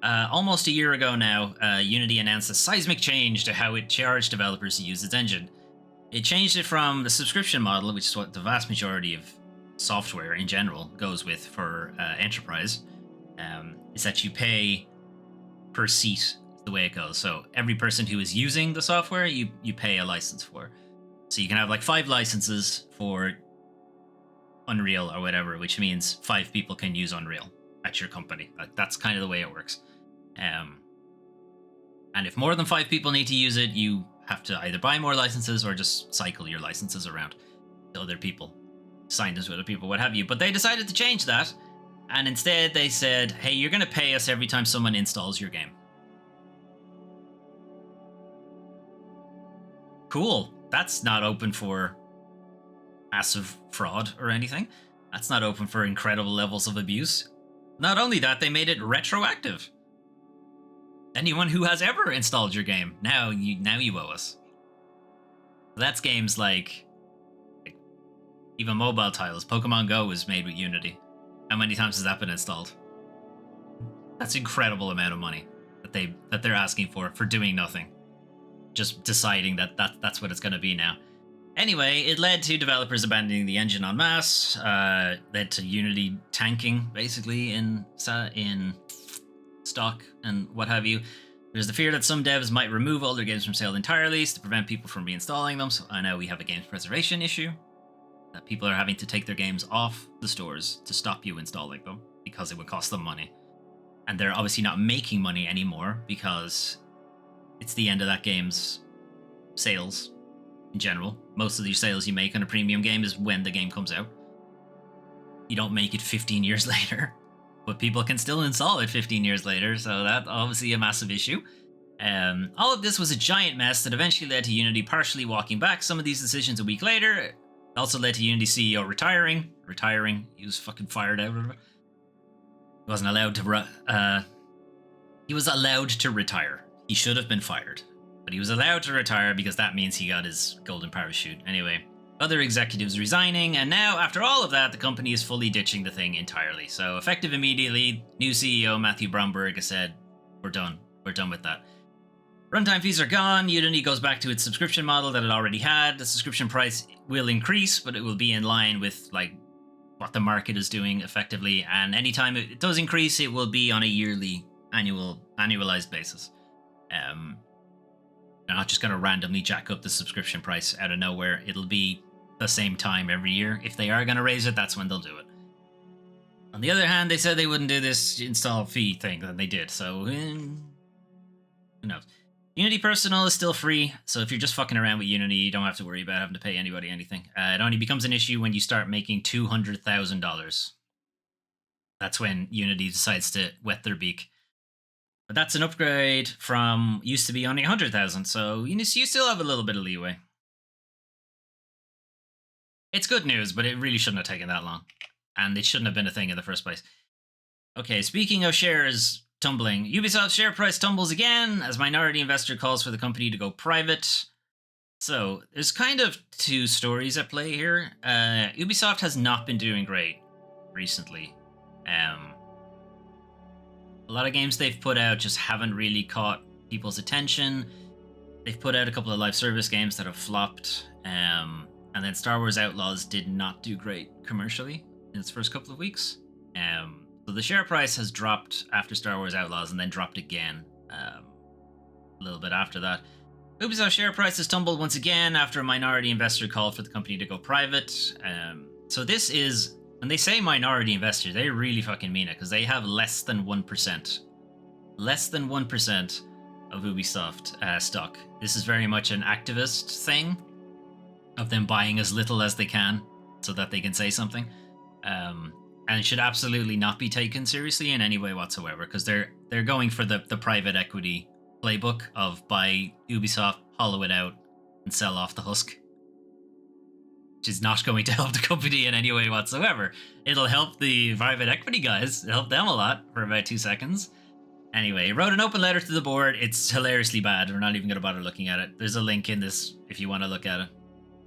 almost a year ago now, Unity announced a seismic change to how it charged developers to use its engine. It changed it from the subscription model, which is what the vast majority of software in general goes with for enterprise, is that you pay per seat. The way it goes. So every person who is using the software, you pay a license for. So you can have like 5 licenses for Unreal or whatever, which means 5 people can use Unreal at your company. That's kind of the way it works. And if more than 5 people need to use it, you have to either buy more licenses or just cycle your licenses around to other people, sign this with other people, what have you. But they decided to change that, and instead they said, hey, you're going to pay us every time someone installs your game. Cool. That's not open for massive fraud or anything. That's not open for incredible levels of abuse. Not only that, they made it retroactive. Anyone who has ever installed your game, now you owe us. That's games like even mobile titles. Pokemon Go was made with Unity. How many times has that been installed? That's an incredible amount of money that they're asking for doing nothing. Just deciding that's what it's going to be now. Anyway, it led to developers abandoning the engine en masse, led to Unity tanking, basically, in stock and what have you. There's the fear that some devs might remove all their games from sale entirely to prevent people from reinstalling them. So I know we have a games preservation issue, that people are having to take their games off the stores to stop you installing them because it would cost them money. And they're obviously not making money anymore because it's the end of that game's sales in general. Most of the sales you make on a premium game is when the game comes out. You don't make it 15 years later, but people can still install it 15 years later, so that's obviously a massive issue. All of this was a giant mess that eventually led to Unity partially walking back some of these decisions a week later. It also led to Unity CEO retiring. He was fucking fired out. He wasn't allowed to he was allowed to retire. He should have been fired, but he was allowed to retire because that means he got his golden parachute. Anyway, other executives resigning, and now, after all of that, the company is fully ditching the thing entirely. So, effective immediately, new CEO Matthew Bromberg has said, we're done. We're done with that. Runtime fees are gone. Unity goes back to its subscription model that it already had. The subscription price will increase, but it will be in line with like what the market is doing effectively. And anytime it does increase, it will be on a yearly, annualized basis. They're not just going to randomly jack up the subscription price out of nowhere. It'll be the same time every year. If they are going to raise it, that's when they'll do it. On the other hand, they said they wouldn't do this install fee thing, and they did. So who knows? Unity Personal is still free, so if you're just fucking around with Unity, you don't have to worry about having to pay anybody anything. It only becomes an issue when you start making $200,000. That's when Unity decides to wet their beak. But that's an upgrade from used to be only 100,000, so you still have a little bit of leeway. It's good news, but it really shouldn't have taken that long, and it shouldn't have been a thing in the first place. Okay, speaking of shares tumbling, Ubisoft's share price tumbles again as minority investor calls for the company to go private. So there's kind of two stories at play here. Ubisoft has not been doing great recently. A lot of games they've put out just haven't really caught people's attention. They've put out a couple of live service games that have flopped. And then Star Wars Outlaws did not do great commercially in its first couple of weeks. So the share price has dropped after Star Wars Outlaws and then dropped again a little bit after that. Ubisoft's share price has tumbled once again after a minority investor called for the company to go private. So this is, when they say minority investor, they really fucking mean it, because they have less than 1%. Less than 1% of Ubisoft stock. This is very much an activist thing of them buying as little as they can so that they can say something. And it should absolutely not be taken seriously in any way whatsoever, because they're going for the private equity playbook of buy Ubisoft, hollow it out, and sell off the husk. Which is not going to help the company in any way whatsoever. It'll help the private equity guys, help them a lot for about 2 seconds. Anyway, he wrote an open letter to the board. It's hilariously bad. We're not even going to bother looking at it. There's a link in this if you want to look at it.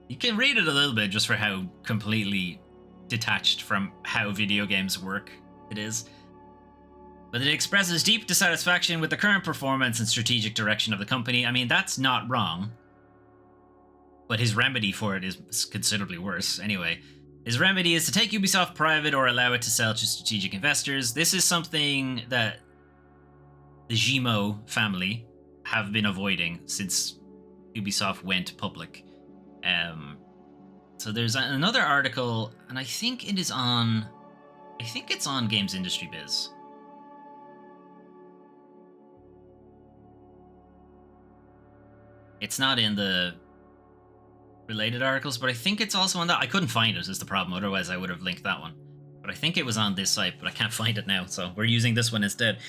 You can read it a little bit just for how completely detached from how video games work it is. But it expresses deep dissatisfaction with the current performance and strategic direction of the company. I mean, that's not wrong. But his remedy for it is considerably worse. Anyway, his remedy is to take Ubisoft private or allow it to sell to strategic investors. This is something that the Gimo family have been avoiding since Ubisoft went public. So there's another article, and I think it's on Games Industry Biz. It's not in the related articles, but I think it's also on that. I couldn't find it, is the problem. Otherwise, I would have linked that one. But I think it was on this site, but I can't find it now, so we're using this one instead.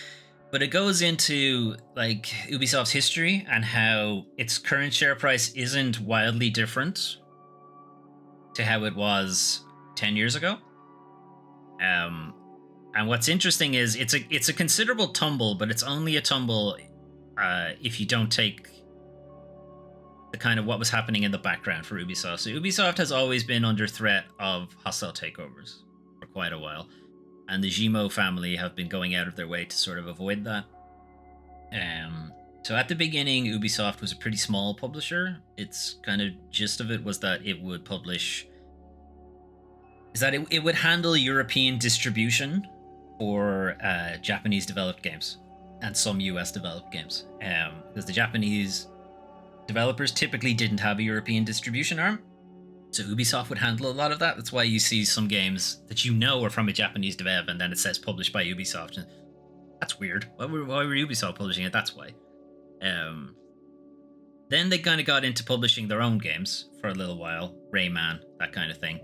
But it goes into like Ubisoft's history and how its current share price isn't wildly different to how it was 10 years ago. And what's interesting is it's a considerable tumble, but it's only a tumble if you don't take the kind of what was happening in the background for Ubisoft. So Ubisoft has always been under threat of hostile takeovers for quite a while. And the Gimo family have been going out of their way to sort of avoid that. So at the beginning, Ubisoft was a pretty small publisher. Its kind of gist of it was that it would publish... it would handle European distribution for Japanese developed games and some US developed games. Because the Japanese developers typically didn't have a European distribution arm. So Ubisoft would handle a lot of that. That's why you see some games that you know are from a Japanese dev and then it says published by Ubisoft. And that's weird. Why were Ubisoft publishing it? That's why. Then they kind of got into publishing their own games for a little while. Rayman, that kind of thing.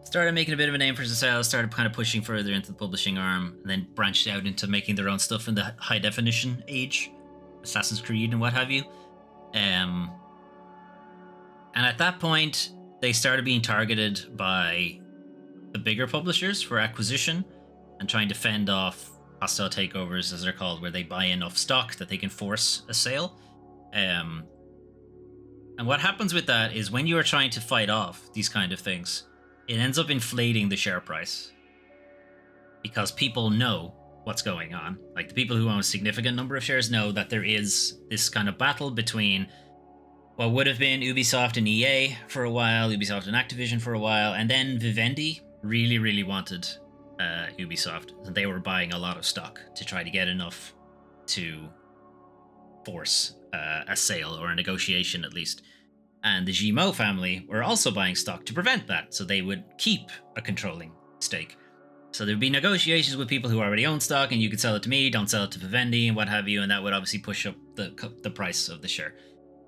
Started making a bit of a name for themselves, started kind of pushing further into the publishing arm, and then branched out into making their own stuff in the high definition age. Assassin's Creed and what have you. And at that point, they started being targeted by the bigger publishers for acquisition and trying to fend off hostile takeovers, as they're called, where they buy enough stock that they can force a sale. And what happens with that is when you are trying to fight off these kind of things, it ends up inflating the share price because people know what's going on. Like the people who own a significant number of shares know that there is this kind of battle between what would have been Ubisoft and EA for a while, Ubisoft and Activision for a while, and then Vivendi really, really wanted Ubisoft, and they were buying a lot of stock to try to get enough to force a sale or a negotiation at least. And the Guillemot family were also buying stock to prevent that, so they would keep a controlling stake. So there'd be negotiations with people who already own stock, and you could sell it to me, don't sell it to Vivendi, and what have you, and that would obviously push up the price of the share.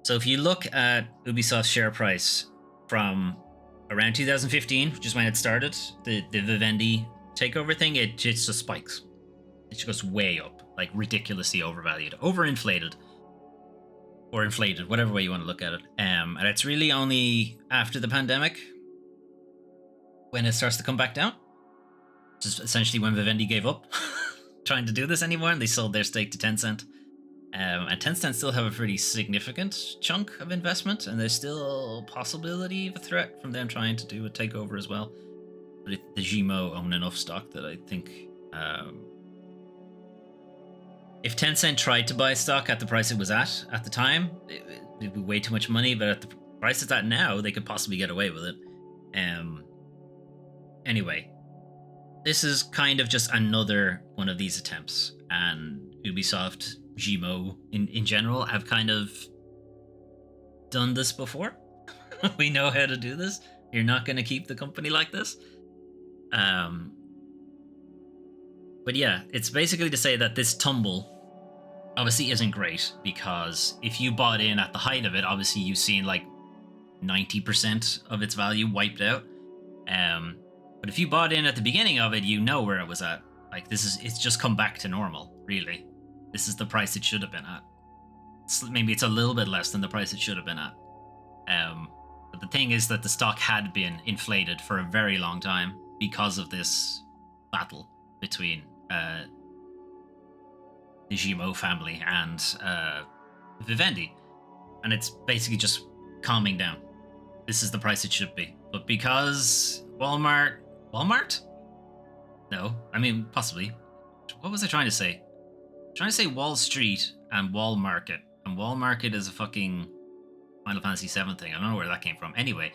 So if you look at Ubisoft's share price from around 2015, which is when it started, the Vivendi takeover thing, it just spikes. It just goes way up, like ridiculously overvalued, overinflated, or inflated, whatever way you want to look at it. And it's really only after the pandemic when it starts to come back down, which is essentially when Vivendi gave up trying to do this anymore, and they sold their stake to Tencent. And Tencent still have a pretty significant chunk of investment, and there's still a possibility of a threat from them trying to do a takeover as well. But the Guillemot own enough stock that I think if Tencent tried to buy stock at the price it was at the time, it'd be way too much money, but at the price it's at now, they could possibly get away with it. Anyway, this is kind of just another one of these attempts, and Ubisoft, Guillemot in general have kind of done this before. We know how to do this. You're not going to keep the company like this. But yeah, it's basically to say that this tumble obviously isn't great, because if you bought in at the height of it, obviously you've seen like 90% of its value wiped out. But if you bought in at the beginning of it, you know where it was at. Like it's just come back to normal, really. This is the price it should have been at. Maybe it's a little bit less than the price it should have been at. But the thing is that the stock had been inflated for a very long time because of this battle between the Guillemot family and Vivendi. And it's basically just calming down. This is the price it should be. But because Walmart? No, I mean, possibly. What was I trying to say? Trying to say Wall Street and Wall Market, and Wall Market is a fucking Final Fantasy VII thing. I don't know where that came from. Anyway,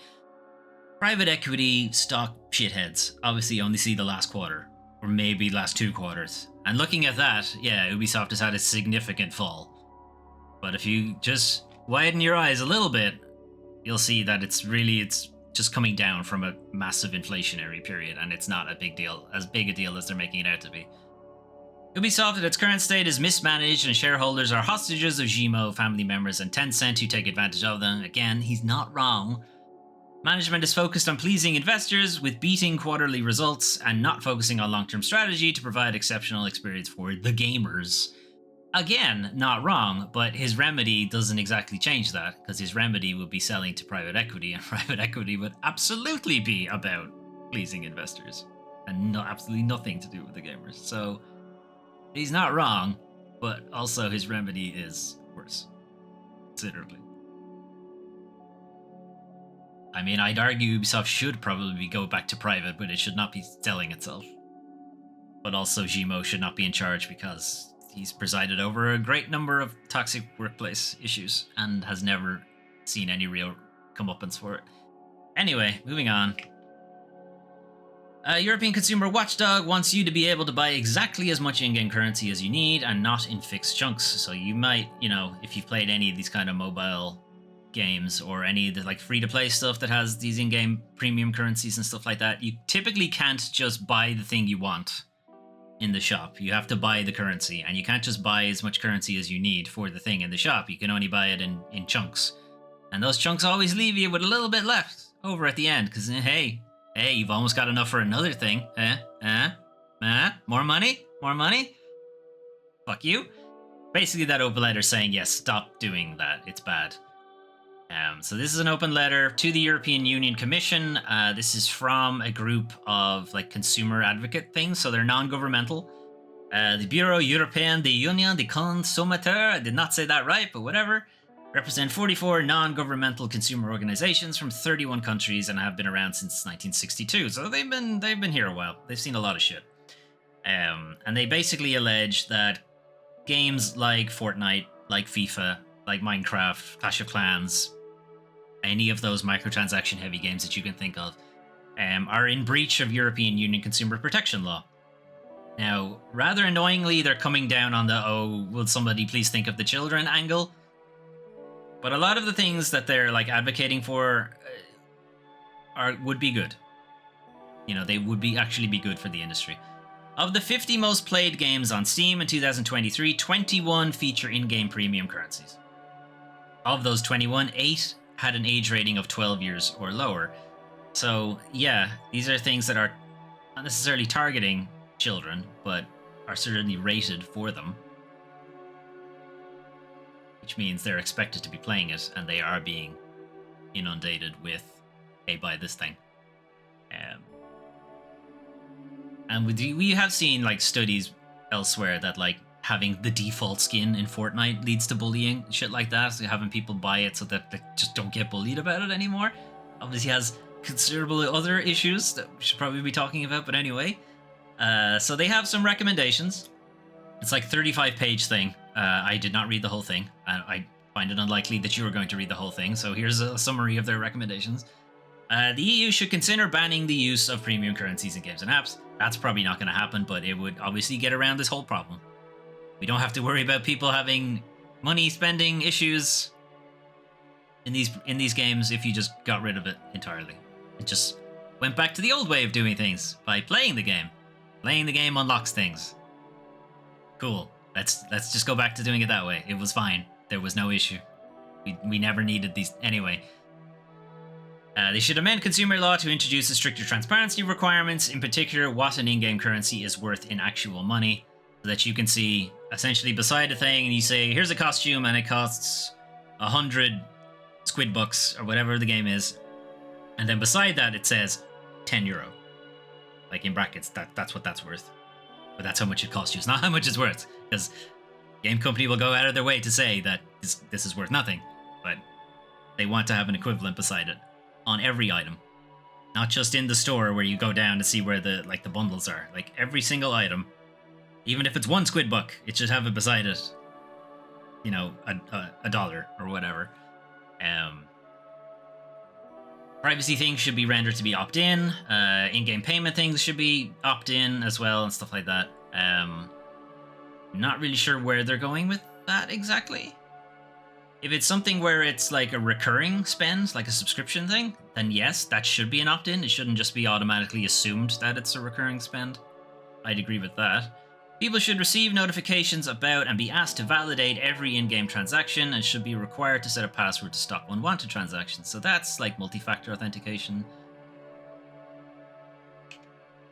private equity stock shitheads obviously only see the last quarter, or maybe last 2 quarters. And looking at that, yeah, Ubisoft has had a significant fall. But if you just widen your eyes a little bit, you'll see that it's just coming down from a massive inflationary period, and it's not a big deal, as big a deal as they're making it out to be. Ubisoft at its current state is mismanaged, and shareholders are hostages of Guillemot family members and Tencent who take advantage of them. Again, he's not wrong. Management is focused on pleasing investors with beating quarterly results and not focusing on long-term strategy to provide exceptional experience for the gamers. Again, not wrong, but his remedy doesn't exactly change that, because his remedy would be selling to private equity, and private equity would absolutely be about pleasing investors and absolutely nothing to do with the gamers. So he's not wrong, but also his remedy is worse, considerably. I mean, I'd argue Ubisoft should probably go back to private, but it should not be selling itself. But also Guillemot should not be in charge, because he's presided over a great number of toxic workplace issues and has never seen any real comeuppance for it. Anyway, moving on. A European consumer watchdog wants you to be able to buy exactly as much in-game currency as you need and not in fixed chunks. So you might, if you've played any of these kind of mobile games or any of the like free-to-play stuff that has these in-game premium currencies and stuff like that, you typically can't just buy the thing you want in the shop. You have to buy the currency, and you can't just buy as much currency as you need for the thing in the shop. You can only buy it in chunks. And those chunks always leave you with a little bit left over at the end, because hey, you've almost got enough for another thing. More money? More money? Fuck you. Basically that open letter saying, yes, stop doing that. It's bad. So this is an open letter to the European Union Commission. This is from a group of like consumer advocate things, so they're non-governmental. The Bureau Européen de l'Union des Consommateurs. I did not say that right, but whatever. represent 44 non-governmental consumer organizations from 31 countries and have been around since 1962. So they've been here a while. They've seen a lot of shit. And they basically allege that games like Fortnite, like FIFA, like Minecraft, Clash of Clans, any of those microtransaction-heavy games that you can think of, are in breach of European Union consumer protection law. Now, rather annoyingly, they're coming down on the, oh, will somebody please think of the children angle? But a lot of the things that they're like advocating for would be good. You know, they would actually be good for the industry. Of the 50 most played games on Steam in 2023, 21 feature in-game premium currencies. Of those 21, 8 had an age rating of 12 years or lower. So, yeah, these are things that are not necessarily targeting children, but are certainly rated for them. Which means they're expected to be playing it, and they are being inundated with, hey, buy this thing. And we have seen like studies elsewhere that like having the default skin in Fortnite leads to bullying, shit like that. So having people buy it so that they just don't get bullied about it anymore. Obviously has considerable other issues that we should probably be talking about, but anyway. So they have some recommendations. It's like 35-page thing. I did not read the whole thing. I find it unlikely that you are going to read the whole thing. So here's a summary of their recommendations. The EU should consider banning the use of premium currencies in games and apps. That's probably not going to happen, but it would obviously get around this whole problem. We don't have to worry about people having money spending issues in these games if you just got rid of it entirely. It just went back to the old way of doing things by playing the game. Playing the game unlocks things. Cool. Let's just go back to doing it that way. It was fine. There was no issue. We never needed these anyway. They should amend consumer law to introduce a stricter transparency requirements, in particular what an in-game currency is worth in actual money, so that you can see essentially beside a thing and you say, here's a costume and it costs 100 squid bucks or whatever the game is, and then beside that it says 10 euro, like in brackets. That's what that's worth, but that's how much it costs you. It's not how much it's worth, because game company will go out of their way to say that this is worth nothing, but they want to have an equivalent beside it on every item, not just in the store where you go down to see where the bundles are. Like every single item, even if it's one squid buck, it should have it beside it, you know, a dollar or whatever. Privacy things should be rendered to be opt-in. In-game payment things should be opt-in as well and stuff like that. Not really sure where they're going with that exactly. If it's something where it's like a recurring spend, like a subscription thing, then yes, that should be an opt-in. It shouldn't just be automatically assumed that it's a recurring spend. I'd agree with that. People should receive notifications about and be asked to validate every in-game transaction and should be required to set a password to stop unwanted transactions. So that's like multi-factor authentication.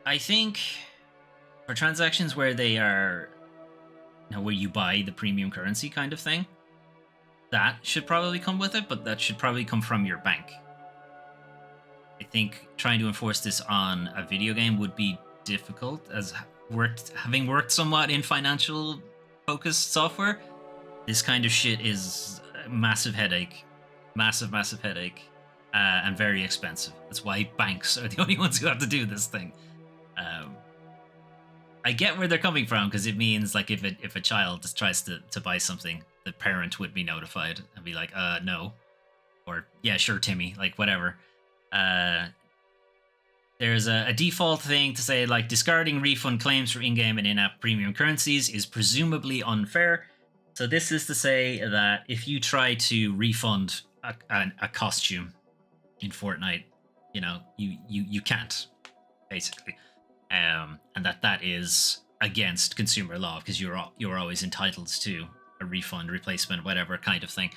I think for transactions where they are, you know, where you buy the premium currency kind of thing, that should probably come with it, but that should probably come from your bank. I think trying to enforce this on a video game would be difficult, as having worked somewhat in financial focused software. This kind of shit is a massive headache. Massive headache. And very expensive. That's why banks are the only ones who have to do this thing. I get where they're coming from, because it means like if a child just tries to buy something, the parent would be notified and be like, no. Or, yeah, sure, Timmy, like, whatever. There's a default thing to say, like, discarding refund claims for in-game and in-app premium currencies is presumably unfair. So this is to say that if you try to refund a costume in Fortnite, you know, you can't, basically. And that is against consumer law, because you're always entitled to a refund, replacement, whatever kind of thing.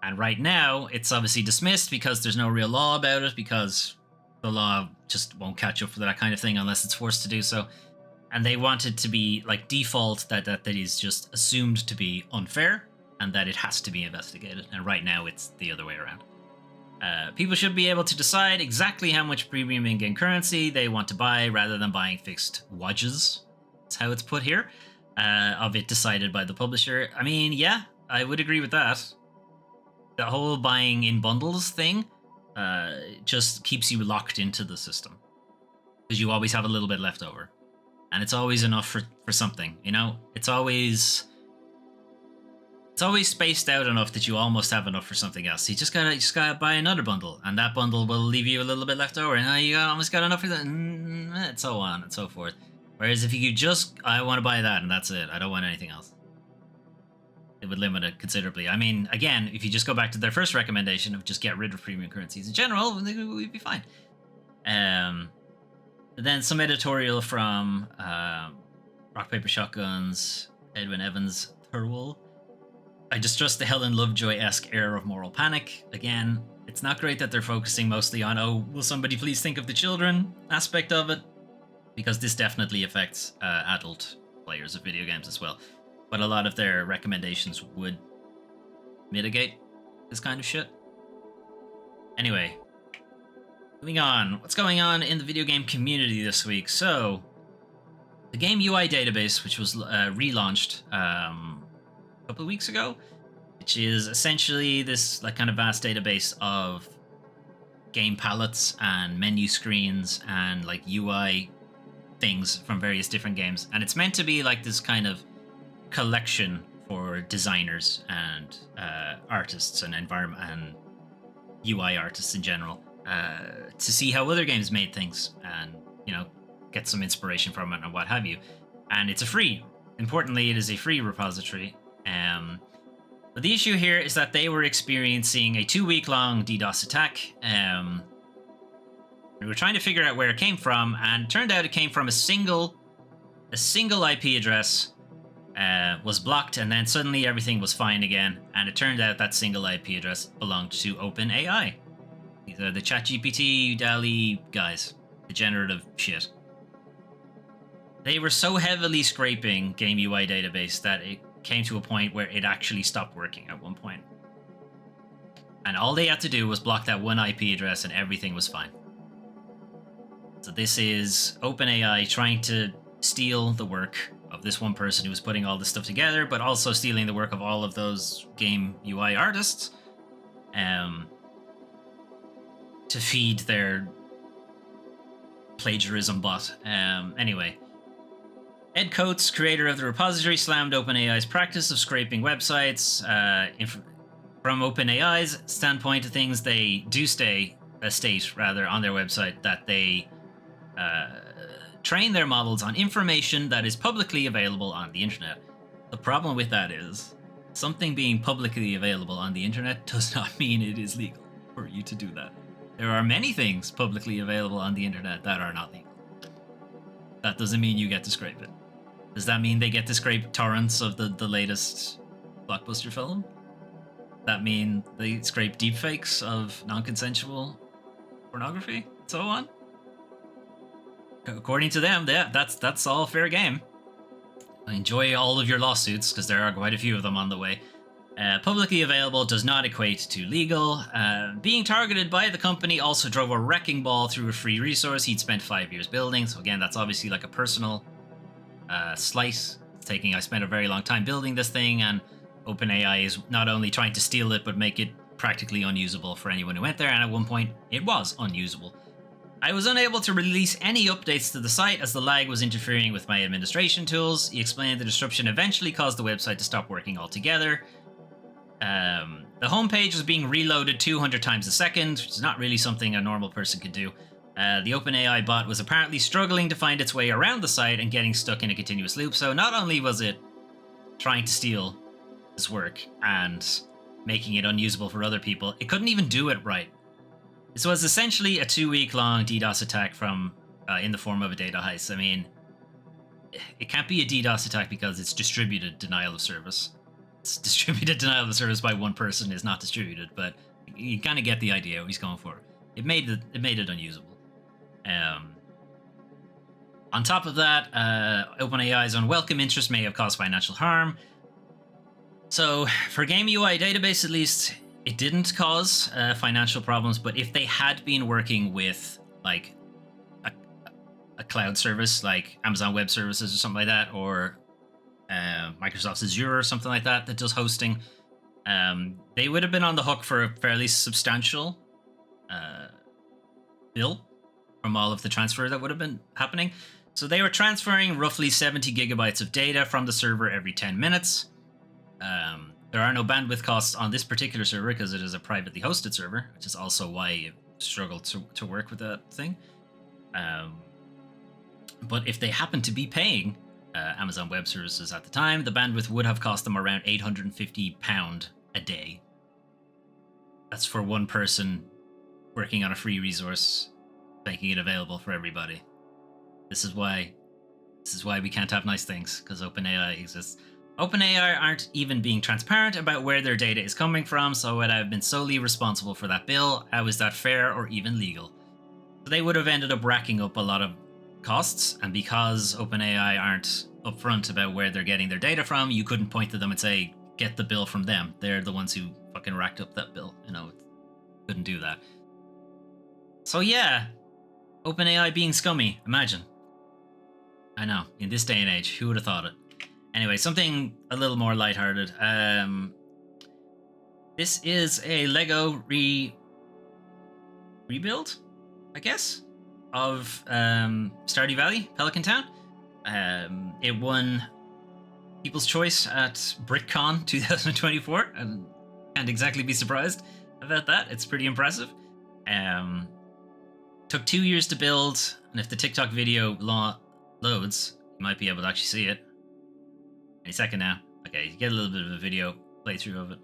And right now, it's obviously dismissed because there's no real law about it, because the law just won't catch up for that kind of thing unless it's forced to do so. And they want it to be like default that is just assumed to be unfair and that it has to be investigated. And right now, it's the other way around. People should be able to decide exactly how much premium in-game currency they want to buy rather than buying fixed wages. That's how it's put here. Of it decided by the publisher. I mean, yeah, I would agree with that. The whole buying in bundles thing just keeps you locked into the system because you always have a little bit left over, and it's always enough for something. You know, it's always spaced out enough that you almost have enough for something else. You just gotta buy another bundle, and that bundle will leave you a little bit left over, and now you almost got enough for that, and so on and so forth. Whereas if you could just, I want to buy that, and that's it. I don't want anything else. It would limit it considerably. I mean, again, if you just go back to their first recommendation of just get rid of premium currencies in general, we'd be fine. Then some editorial from Rock Paper Shotgun's Edwin Evans Thurwell. I distrust the Helen Lovejoy-esque air of moral panic. Again, it's not great that they're focusing mostly on, oh, will somebody please think of the children aspect of it, because this definitely affects adult players of video games as well. But a lot of their recommendations would mitigate this kind of shit. Anyway, moving on. What's going on in the video game community this week? So, the Game UI database, which was relaunched a couple of weeks ago, which is essentially this like kind of vast database of game palettes and menu screens and like UI things from various different games. And it's meant to be like this kind of collection for designers and artists and environment and UI artists in general to see how other games made things and, you know, get some inspiration from it and what have you. And it's importantly, it is a free repository. But the issue here is that they were experiencing a 2-week-long DDoS attack. We were trying to figure out where it came from, and it turned out it came from a single IP address was blocked, and then suddenly everything was fine again. And it turned out that single IP address belonged to OpenAI. These are the ChatGPT, DALL-E guys, the generative shit. They were so heavily scraping Game UI database that it came to a point where it actually stopped working at one point. And all they had to do was block that one IP address and everything was fine. So this is OpenAI trying to steal the work of this one person who was putting all this stuff together, but also stealing the work of all of those game UI artists to feed their plagiarism bot. Anyway, Ed Coates, creator of the repository, slammed OpenAI's practice of scraping websites. From OpenAI's standpoint of things, they do state on their website that they train their models on information that is publicly available on the internet. The problem with that is, something being publicly available on the internet does not mean it is legal for you to do that. There are many things publicly available on the internet that are not legal. That doesn't mean you get to scrape it. Does that mean they get to scrape torrents of the latest blockbuster film? That mean they scrape deepfakes of non-consensual pornography and so on? According to them, yeah, that's all fair game. Enjoy all of your lawsuits, because there are quite a few of them on the way. Publicly available does not equate to legal. Being targeted by the company also drove a wrecking ball through a free resource he'd spent 5 years building. So again, that's obviously like a personal slice. I spent a very long time building this thing, and OpenAI is not only trying to steal it, but make it practically unusable for anyone who went there, and at one point, it was unusable. I was unable to release any updates to the site as the lag was interfering with my administration tools. He explained the disruption eventually caused the website to stop working altogether. The homepage was being reloaded 200 times a second, which is not really something a normal person could do. The OpenAI bot was apparently struggling to find its way around the site and getting stuck in a continuous loop, so not only was it trying to steal this work and making it unusable for other people, it couldn't even do it right. This was essentially a 2-week-long DDoS attack from in the form of a data heist. I mean, it can't be a DDoS attack because it's distributed denial of service. It's distributed denial of service by one person is not distributed, but you kind of get the idea what he's going for. It made it unusable. On top of that, OpenAI's unwelcome interest may have caused financial harm. So, for Game UI database at least, it didn't cause financial problems, but if they had been working with like a cloud service like Amazon Web Services or something like that, or Microsoft's Azure or something like that does hosting, They would have been on the hook for a fairly substantial bill from all of the transfer that would have been happening. So they were transferring roughly 70 gigabytes of data from the server every 10 minutes. There are no bandwidth costs on this particular server because it is a privately hosted server, which is also why it struggled to work with that thing. But if they happened to be paying Amazon Web Services at the time, the bandwidth would have cost them around £850 a day. That's for one person working on a free resource, making it available for everybody. This is why we can't have nice things, because OpenAI exists. OpenAI aren't even being transparent about where their data is coming from, so would I have been solely responsible for that bill? How is that fair or even legal? So they would have ended up racking up a lot of costs, and because OpenAI aren't upfront about where they're getting their data from, you couldn't point to them and say, get the bill from them. They're the ones who fucking racked up that bill. You know, couldn't do that. So yeah, OpenAI being scummy, imagine. I know, in this day and age, who would have thought it? Anyway, something a little more lighthearted. This is a Lego rebuild, I guess, of Stardew Valley, Pelican Town. It won People's Choice at BrickCon 2024, and can't exactly be surprised about that. It's pretty impressive. Took 2 years to build, and if the TikTok video loads, you might be able to actually see it. Any second now. Okay, you get a little bit of a video playthrough of it.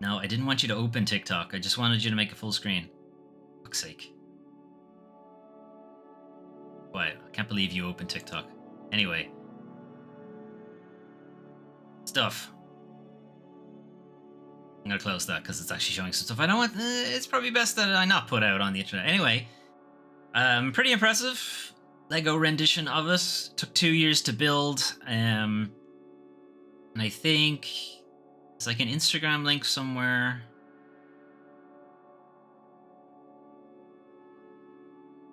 No, I didn't want you to open TikTok. I just wanted you to make a full screen. For fuck's sake. Why? I can't believe you opened TikTok. Anyway. Stuff. I'm gonna close that because it's actually showing some stuff I don't want. It's probably best that I not put out on the internet. Anyway. Pretty impressive. Lego rendition of it. Took 2 years to build. And I think it's like an Instagram link somewhere.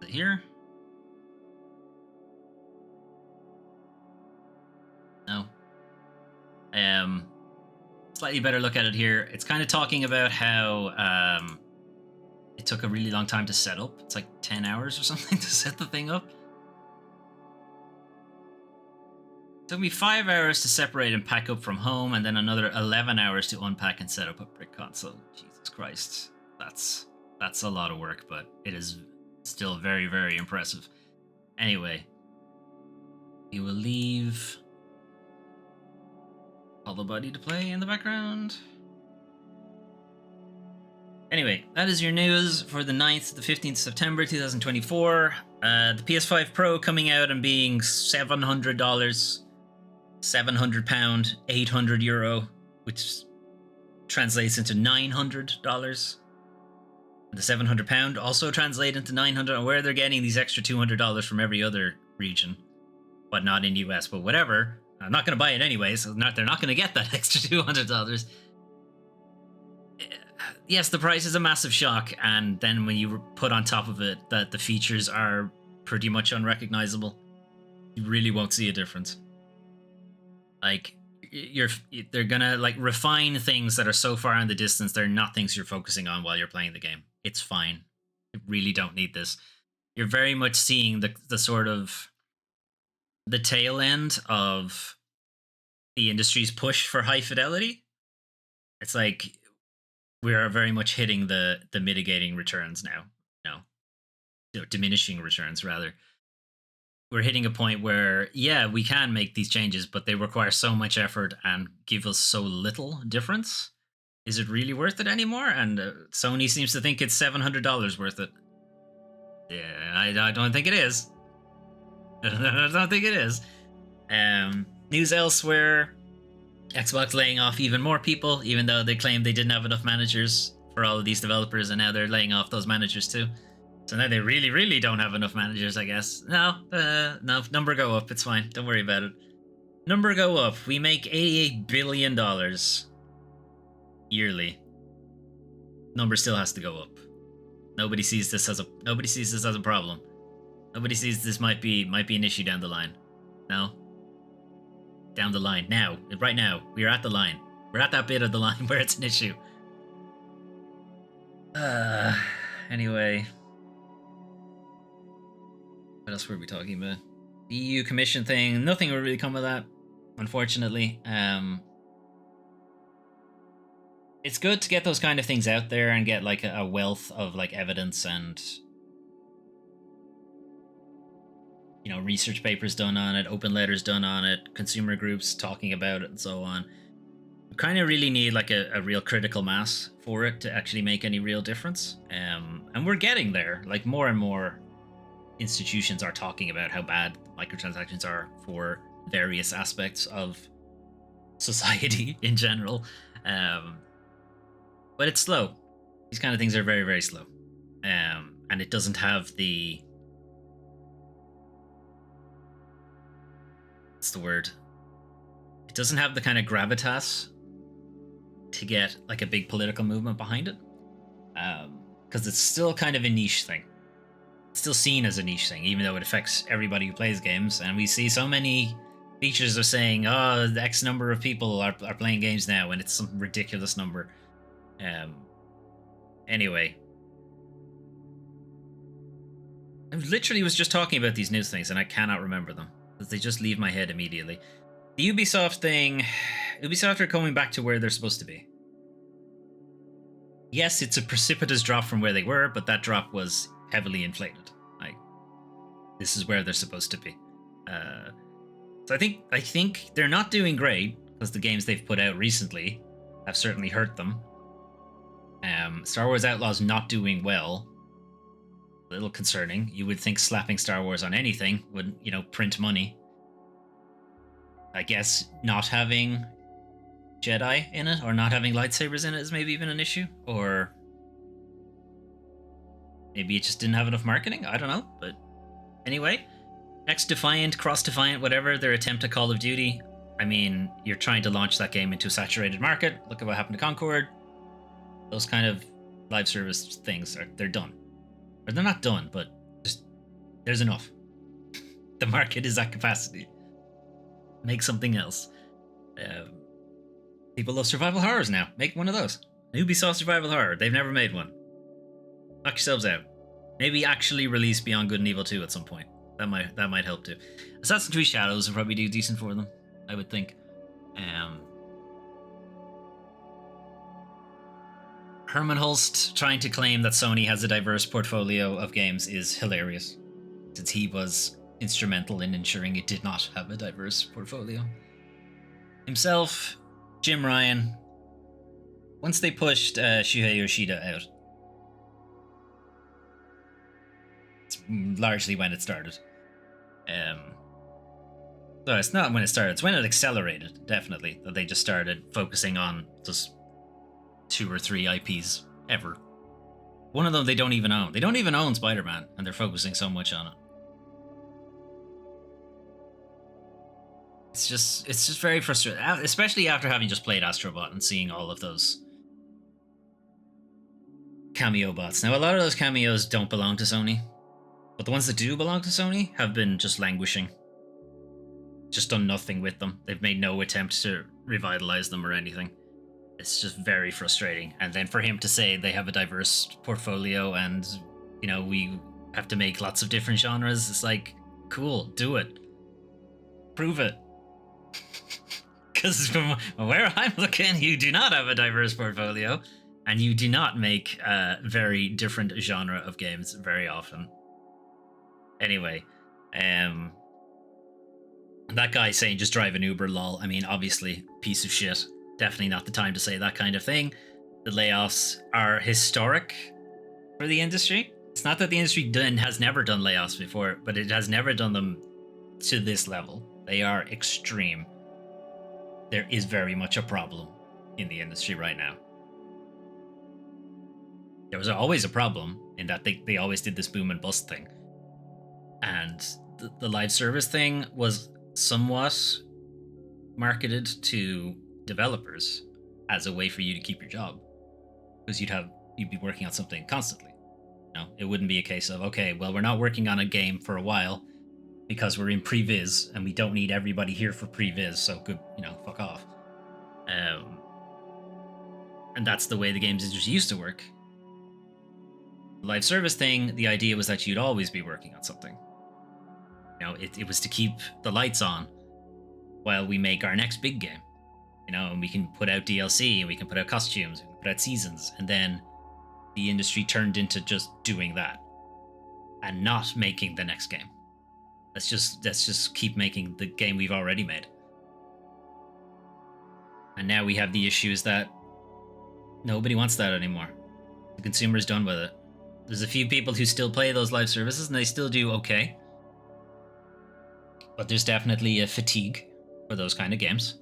Is it here? No. Slightly better look at it here. It's kind of talking about how it took a really long time to set up. It's like 10 hours or something to set the thing up. It took me 5 hours to separate and pack up from home, and then another 11 hours to unpack and set up a brick console. Jesus Christ. That's a lot of work, but it is still very, very impressive. Anyway, we will leave Hollow Buddy to play in the background. Anyway, that is your news for the 9th to the 15th of September 2024. The PS5 Pro coming out and being $700, £700, €800, which translates into $900. The £700 also translate into $900. And where they're getting these extra $200 from every other region, but not in US, but whatever. I'm not going to buy it anyway, so they're not going to get that extra $200. Yes, the price is a massive shock, and then when you put on top of it that the features are pretty much unrecognizable, you really won't see a difference. Like, they're gonna like refine things that are so far in the distance, they're not things you're focusing on while you're playing the game. It's fine. You really don't need this. You're very much seeing the sort of the tail end of the industry's push for high fidelity. It's like we are very much hitting the mitigating returns now. No, diminishing returns rather. We're hitting a point where, yeah, we can make these changes, but they require so much effort and give us so little difference. Is it really worth it anymore? And Sony seems to think it's $700 worth it. Yeah, I don't think it is. I don't think it is. News elsewhere. Xbox laying off even more people, even though they claimed they didn't have enough managers for all of these developers, and now they're laying off those managers too. So now they really, really don't have enough managers, I guess. No, number go up. It's fine. Don't worry about it. Number go up. We make $88 billion yearly. Number still has to go up. Nobody sees this as a problem. Nobody sees this might be an issue down the line. No. Down the line. Now. Right now. We are at the line. We're at that bit of the line where it's an issue. Anyway. What else were we talking about? The EU Commission thing. Nothing will really come of that, unfortunately. It's good to get those kind of things out there and get like a wealth of like evidence and research papers done on it, open letters done on it, consumer groups talking about it, and so on. We kind of really need like a real critical mass for it to actually make any real difference. And we're getting there. Like more and more institutions are talking about how bad microtransactions are for various aspects of society in general. But it's slow. These kind of things are very, very slow. And it doesn't have the... What's the word? It doesn't have the kind of gravitas to get like a big political movement behind it. Because it's still kind of a niche thing. It's still seen as a niche thing, even though it affects everybody who plays games. And we see so many features are saying, oh, the X number of people are playing games now, and it's some ridiculous number. Anyway. I literally was just talking about these news things, and I cannot remember them. Because they just leave my head immediately. The Ubisoft thing... Ubisoft are coming back to where they're supposed to be. Yes, it's a precipitous drop from where they were, but that drop was heavily inflated. Like, this is where they're supposed to be. So I think they're not doing great, because the games they've put out recently have certainly hurt them. Star Wars Outlaws not doing well. A little concerning. You would think slapping Star Wars on anything would, print money. I guess not having Jedi in it, or not having lightsabers in it is maybe even an issue. Or maybe it just didn't have enough marketing. I don't know. But anyway, next Defiant, Cross Defiant, whatever, their attempt at Call of Duty. I mean, you're trying to launch that game into a saturated market. Look at what happened to Concord. Those kind of live service things, they're done. Or they're not done, but just there's enough. The market is at capacity. Make something else. People love survival horrors now. Make one of those. Ubisoft survival horror. They've never made one. Knock yourselves out. Maybe actually release Beyond Good and Evil 2 at some point. That might help too. Assassin's Creed Shadows will probably do decent for them, I would think. Herman Hulst trying to claim that Sony has a diverse portfolio of games is hilarious, since he was instrumental in ensuring it did not have a diverse portfolio. Himself, Jim Ryan, once they pushed Shuhei Yoshida out, it's largely when it started. So it's not when it started, it's when it accelerated, definitely, that they just started focusing on just 2 or 3 IPs ever. One of them they don't even own. They don't even own Spider-Man, and they're focusing so much on it. It's just very frustrating, especially after having just played Astrobot and seeing all of those cameo bots. Now, a lot of those cameos don't belong to Sony, but the ones that do belong to Sony have been just languishing. Just done nothing with them. They've made no attempt to revitalize them or anything. It's just very frustrating. And then for him to say they have a diverse portfolio and, we have to make lots of different genres, it's like, cool, do it. Prove it. Because from where I'm looking, you do not have a diverse portfolio, and you do not make a very different genre of games very often. Anyway, that guy saying just drive an Uber, lol. I mean, obviously, piece of shit. Definitely not the time to say that kind of thing. The layoffs are historic for the industry. It's not that the industry has never done layoffs before, but it has never done them to this level. They are extreme. There is very much a problem in the industry right now. There was always a problem in that they always did this boom and bust thing. And the live service thing was somewhat marketed to developers as a way for you to keep your job, because you'd be working on something constantly. It wouldn't be a case of, okay, well, we're not working on a game for a while because we're in previs and we don't need everybody here for previs, so good, fuck off. And that's the way the games industry used to work. The live service thing, the idea was that you'd always be working on something. It was to keep the lights on while we make our next big game. And we can put out DLC, and we can put out costumes, we can put out seasons, and then the industry turned into just doing that and not making the next game. Let's just keep making the game we've already made. And now we have the issues that nobody wants that anymore. The consumer's done with it. There's a few people who still play those live services, and they still do okay. But there's definitely a fatigue for those kind of games.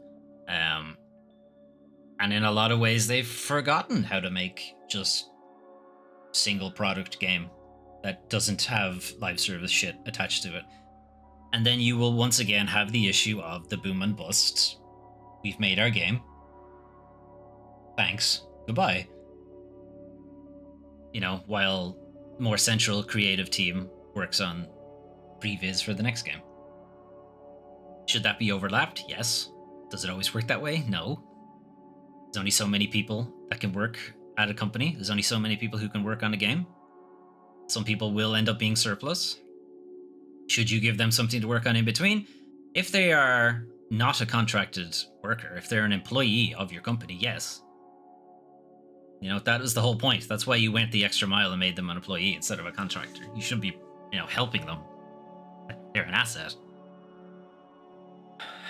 And in a lot of ways, they've forgotten how to make just single product game that doesn't have live service shit attached to it. And then you will once again have the issue of the boom and bust. We've made our game. Thanks. Goodbye. While more central creative team works on previs for the next game. Should that be overlapped? Yes. Does it always work that way? No. There's only so many people that can work at a company. There's only so many people who can work on a game. Some people will end up being surplus. Should you give them something to work on in between? If they are not a contracted worker, if they're an employee of your company, yes. That was the whole point. That's why you went the extra mile and made them an employee instead of a contractor. You should be, helping them. They're an asset.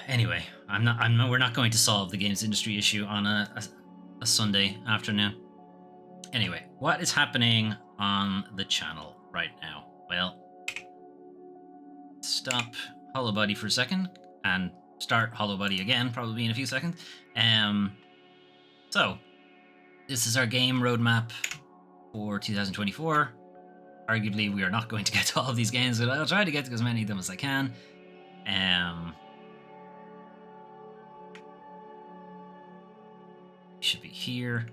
Anyway, we're not going to solve the games industry issue on a Sunday afternoon. Anyway, what is happening on the channel right now? Well, stop Hollow Body for a second and start Hollow Body again, probably in a few seconds. So, this is our game roadmap for 2024. Arguably, we are not going to get to all of these games, but I'll try to get to as many of them as I can. Should be here.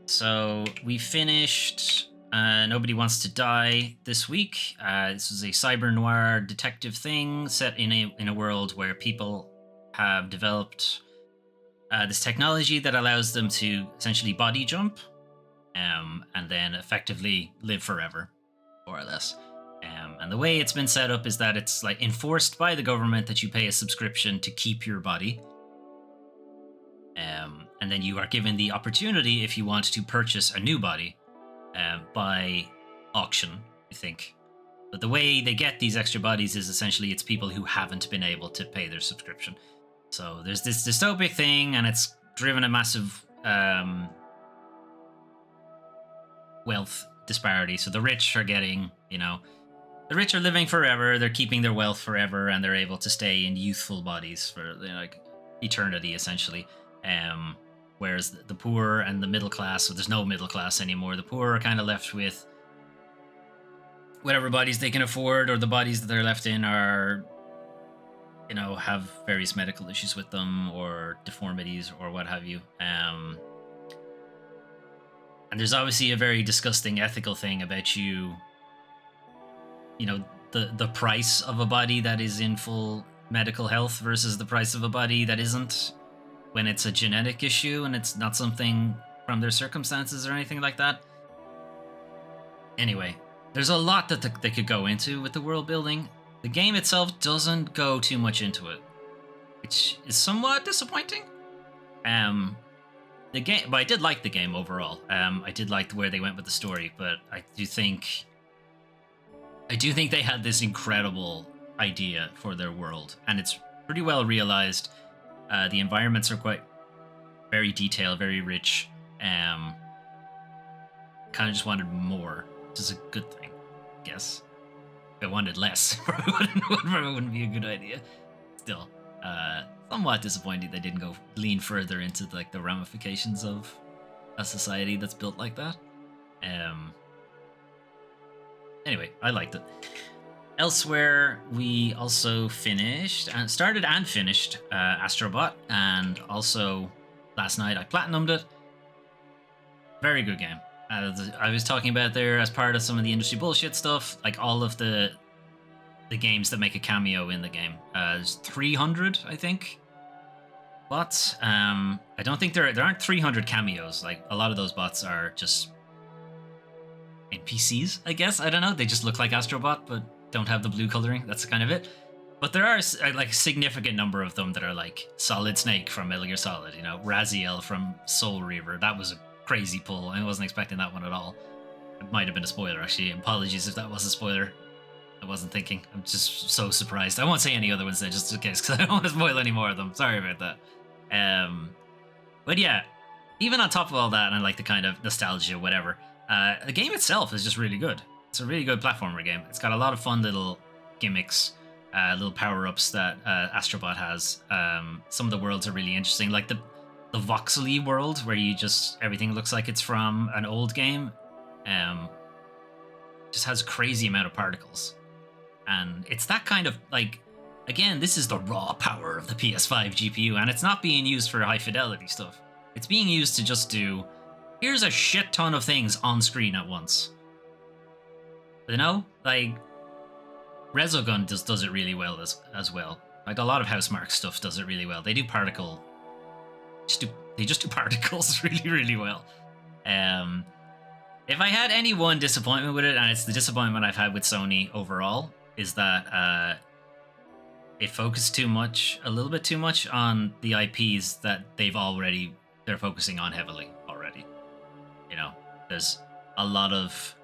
So we finished Nobody Wants to Die this week. This was a cyber noir detective thing set in a world where people have developed this technology that allows them to essentially body jump and then effectively live forever, more or less. And the way it's been set up is that it's like enforced by the government that you pay a subscription to keep your body. And then you are given the opportunity, if you want, to purchase a new body by auction, I think. But the way they get these extra bodies is essentially it's people who haven't been able to pay their subscription. So there's this dystopic thing, and it's driven a massive wealth disparity. So the rich are getting, the rich are living forever, they're keeping their wealth forever, and they're able to stay in youthful bodies for like eternity, essentially. Whereas the poor and the middle class, so there's no middle class anymore. The poor are kind of left with whatever bodies they can afford, or the bodies that they're left in are, have various medical issues with them or deformities or what have you. And there's obviously a very disgusting ethical thing about the price of a body that is in full medical health versus the price of a body that isn't, when it's a genetic issue and it's not something from their circumstances or anything like that. Anyway, there's a lot that they could go into with the world building. The game itself doesn't go too much into it, which is somewhat disappointing. The game, but I did like the game overall. I did like where they went with the story, but I do think they had this incredible idea for their world, and it's pretty well realized. The environments are very detailed, very rich. Kind of just wanted more, which is a good thing, I guess. If I wanted less, probably wouldn't be a good idea. Still, somewhat disappointed they didn't go lean further into the ramifications of a society that's built like that. Anyway, I liked it. Elsewhere, we also started and finished Astrobot, and also last night I platinumed it. Very good game. I was talking about there as part of some of the industry bullshit stuff, like all of the games that make a cameo in the game. There's 300, I think. bots. I don't think there aren't 300 cameos. Like a lot of those bots are just NPCs, I guess. I don't know. They just look like Astrobot, but don't have the blue coloring. That's kind of it. But there are like a significant number of them that are like Solid Snake from Metal Gear Solid, you know, Raziel from Soul Reaver. That was a crazy pull. I wasn't expecting that one at all. It might have been a spoiler, actually. Apologies if that was a spoiler. I wasn't thinking. I'm just so surprised. I won't say any other ones then, just in case, because I don't want to spoil any more of them. Sorry about that. But yeah, even on top of all that and like the kind of nostalgia, whatever, the game itself is just really good. It's a really good platformer game. It's got a lot of fun little gimmicks, little power-ups that Astrobot has. Some of the worlds are really interesting, like the voxely world where you just everything looks like it's from an old game. Just has a crazy amount of particles. And it's that kind of, like, again, this is the raw power of the PS5 GPU, and it's not being used for high fidelity stuff. It's being used to just do, here's a shit ton of things on screen at once. You know? Like, Resogun does it really well as well. Like, a lot of Housemarque stuff does it really well. They do particle... They just do particles really, really well. If I had any one disappointment with it, and it's the disappointment I've had with Sony overall, is that it focused a little bit too much on the IPs that they're focusing on heavily already. You know, there's a lot of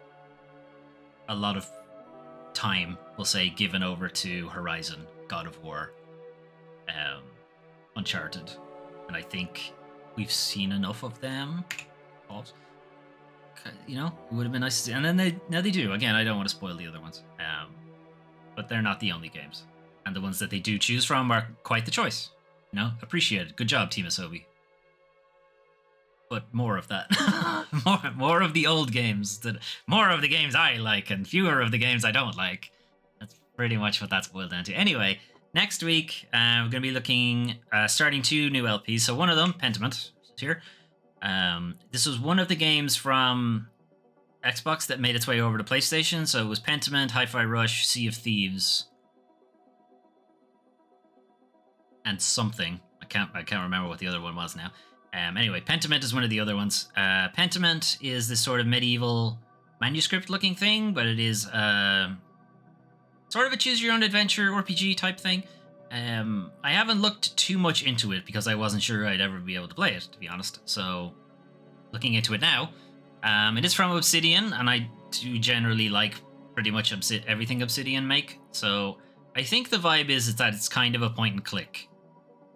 time, we'll say, given over to Horizon, God of War, Uncharted, and I think we've seen enough of them. You know, it would have been nice to see. And then they do. Again, I don't want to spoil the other ones. But they're not the only games. And the ones that they do choose from are quite the choice. You know, appreciate it. Good job, Team Asobi. But more of that. more of the old games. More of the games I like and fewer of the games I don't like. That's pretty much what that's boiled down to. Anyway, next week, we're going to be looking, starting 2 new LPs. So one of them, Pentiment, is here. This was one of the games from Xbox that made its way over to PlayStation. So it was Pentiment, Hi-Fi Rush, Sea of Thieves, and something. I can't remember what the other one was now. Anyway, Pentiment is one of the other ones. Pentiment is this sort of medieval manuscript-looking thing, but it is sort of a choose-your-own-adventure RPG type thing. I haven't looked too much into it because I wasn't sure I'd ever be able to play it, to be honest. So, looking into it now, it is from Obsidian, and I do generally like pretty much everything Obsidian make. So, I think the vibe is that it's kind of a point-and-click,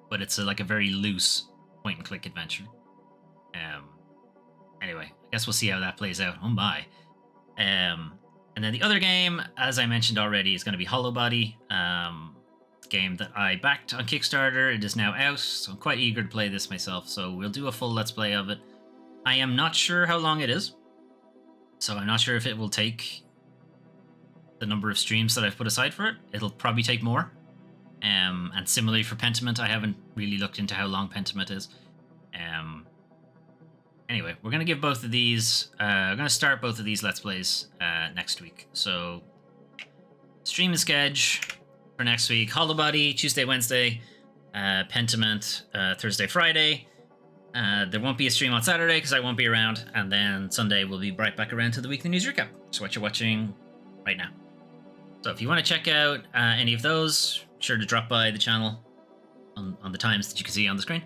but it's like a very loose point-and-click adventure. Anyway, I guess we'll see how that plays out. Oh my. And then the other game, as I mentioned already, is going to be Hollow Body. Game that I backed on Kickstarter. It is now out, so I'm quite eager to play this myself, so we'll do a full Let's Play of it. I am not sure how long it is, so I'm not sure if it will take the number of streams that I've put aside for it. It'll probably take more. And similarly for Pentiment, I haven't really looked into how long Pentiment is. Anyway, we're going to give both of these, I'm going to start both of these Let's Plays next week. So, stream and sketch for next week. Hollow Body, Tuesday, Wednesday. Pentiment, Thursday, Friday. There won't be a stream on Saturday because I won't be around. And then Sunday we'll be right back around to the weekly news recap. So what you're watching right now. So if you want to check out any of those, sure to drop by the channel on the times that you can see on the screen.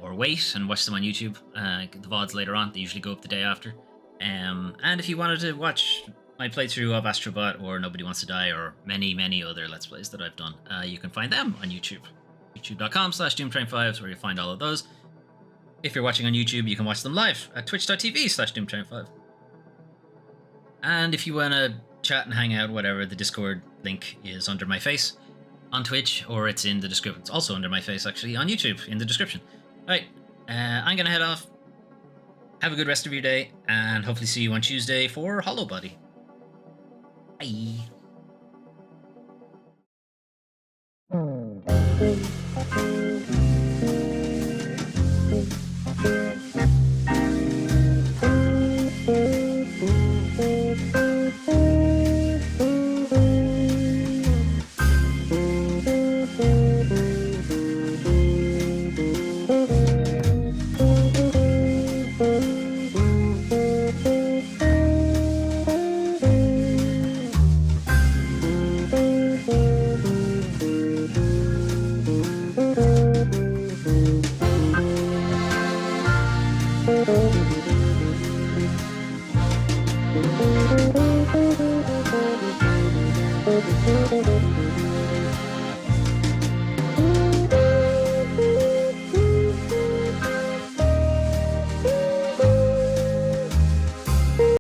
Or wait and watch them on YouTube. The VODs later on. They usually go up the day after. And if you wanted to watch my playthrough of Astrobot or Nobody Wants to Die or many other Let's Plays that I've done, you can find them on YouTube. YouTube.com/DoomTrain5 is where you find all of those. If you're watching on YouTube, you can watch them live at twitch.tv/DoomTrain5. And if you want to chat and hang out, whatever, the Discord link is under my face on Twitch, or it's in the description. It's also under my face, actually, on YouTube, in the description. All right, I'm going to head off. Have a good rest of your day, and hopefully see you on Tuesday for Hollow Body. Bye.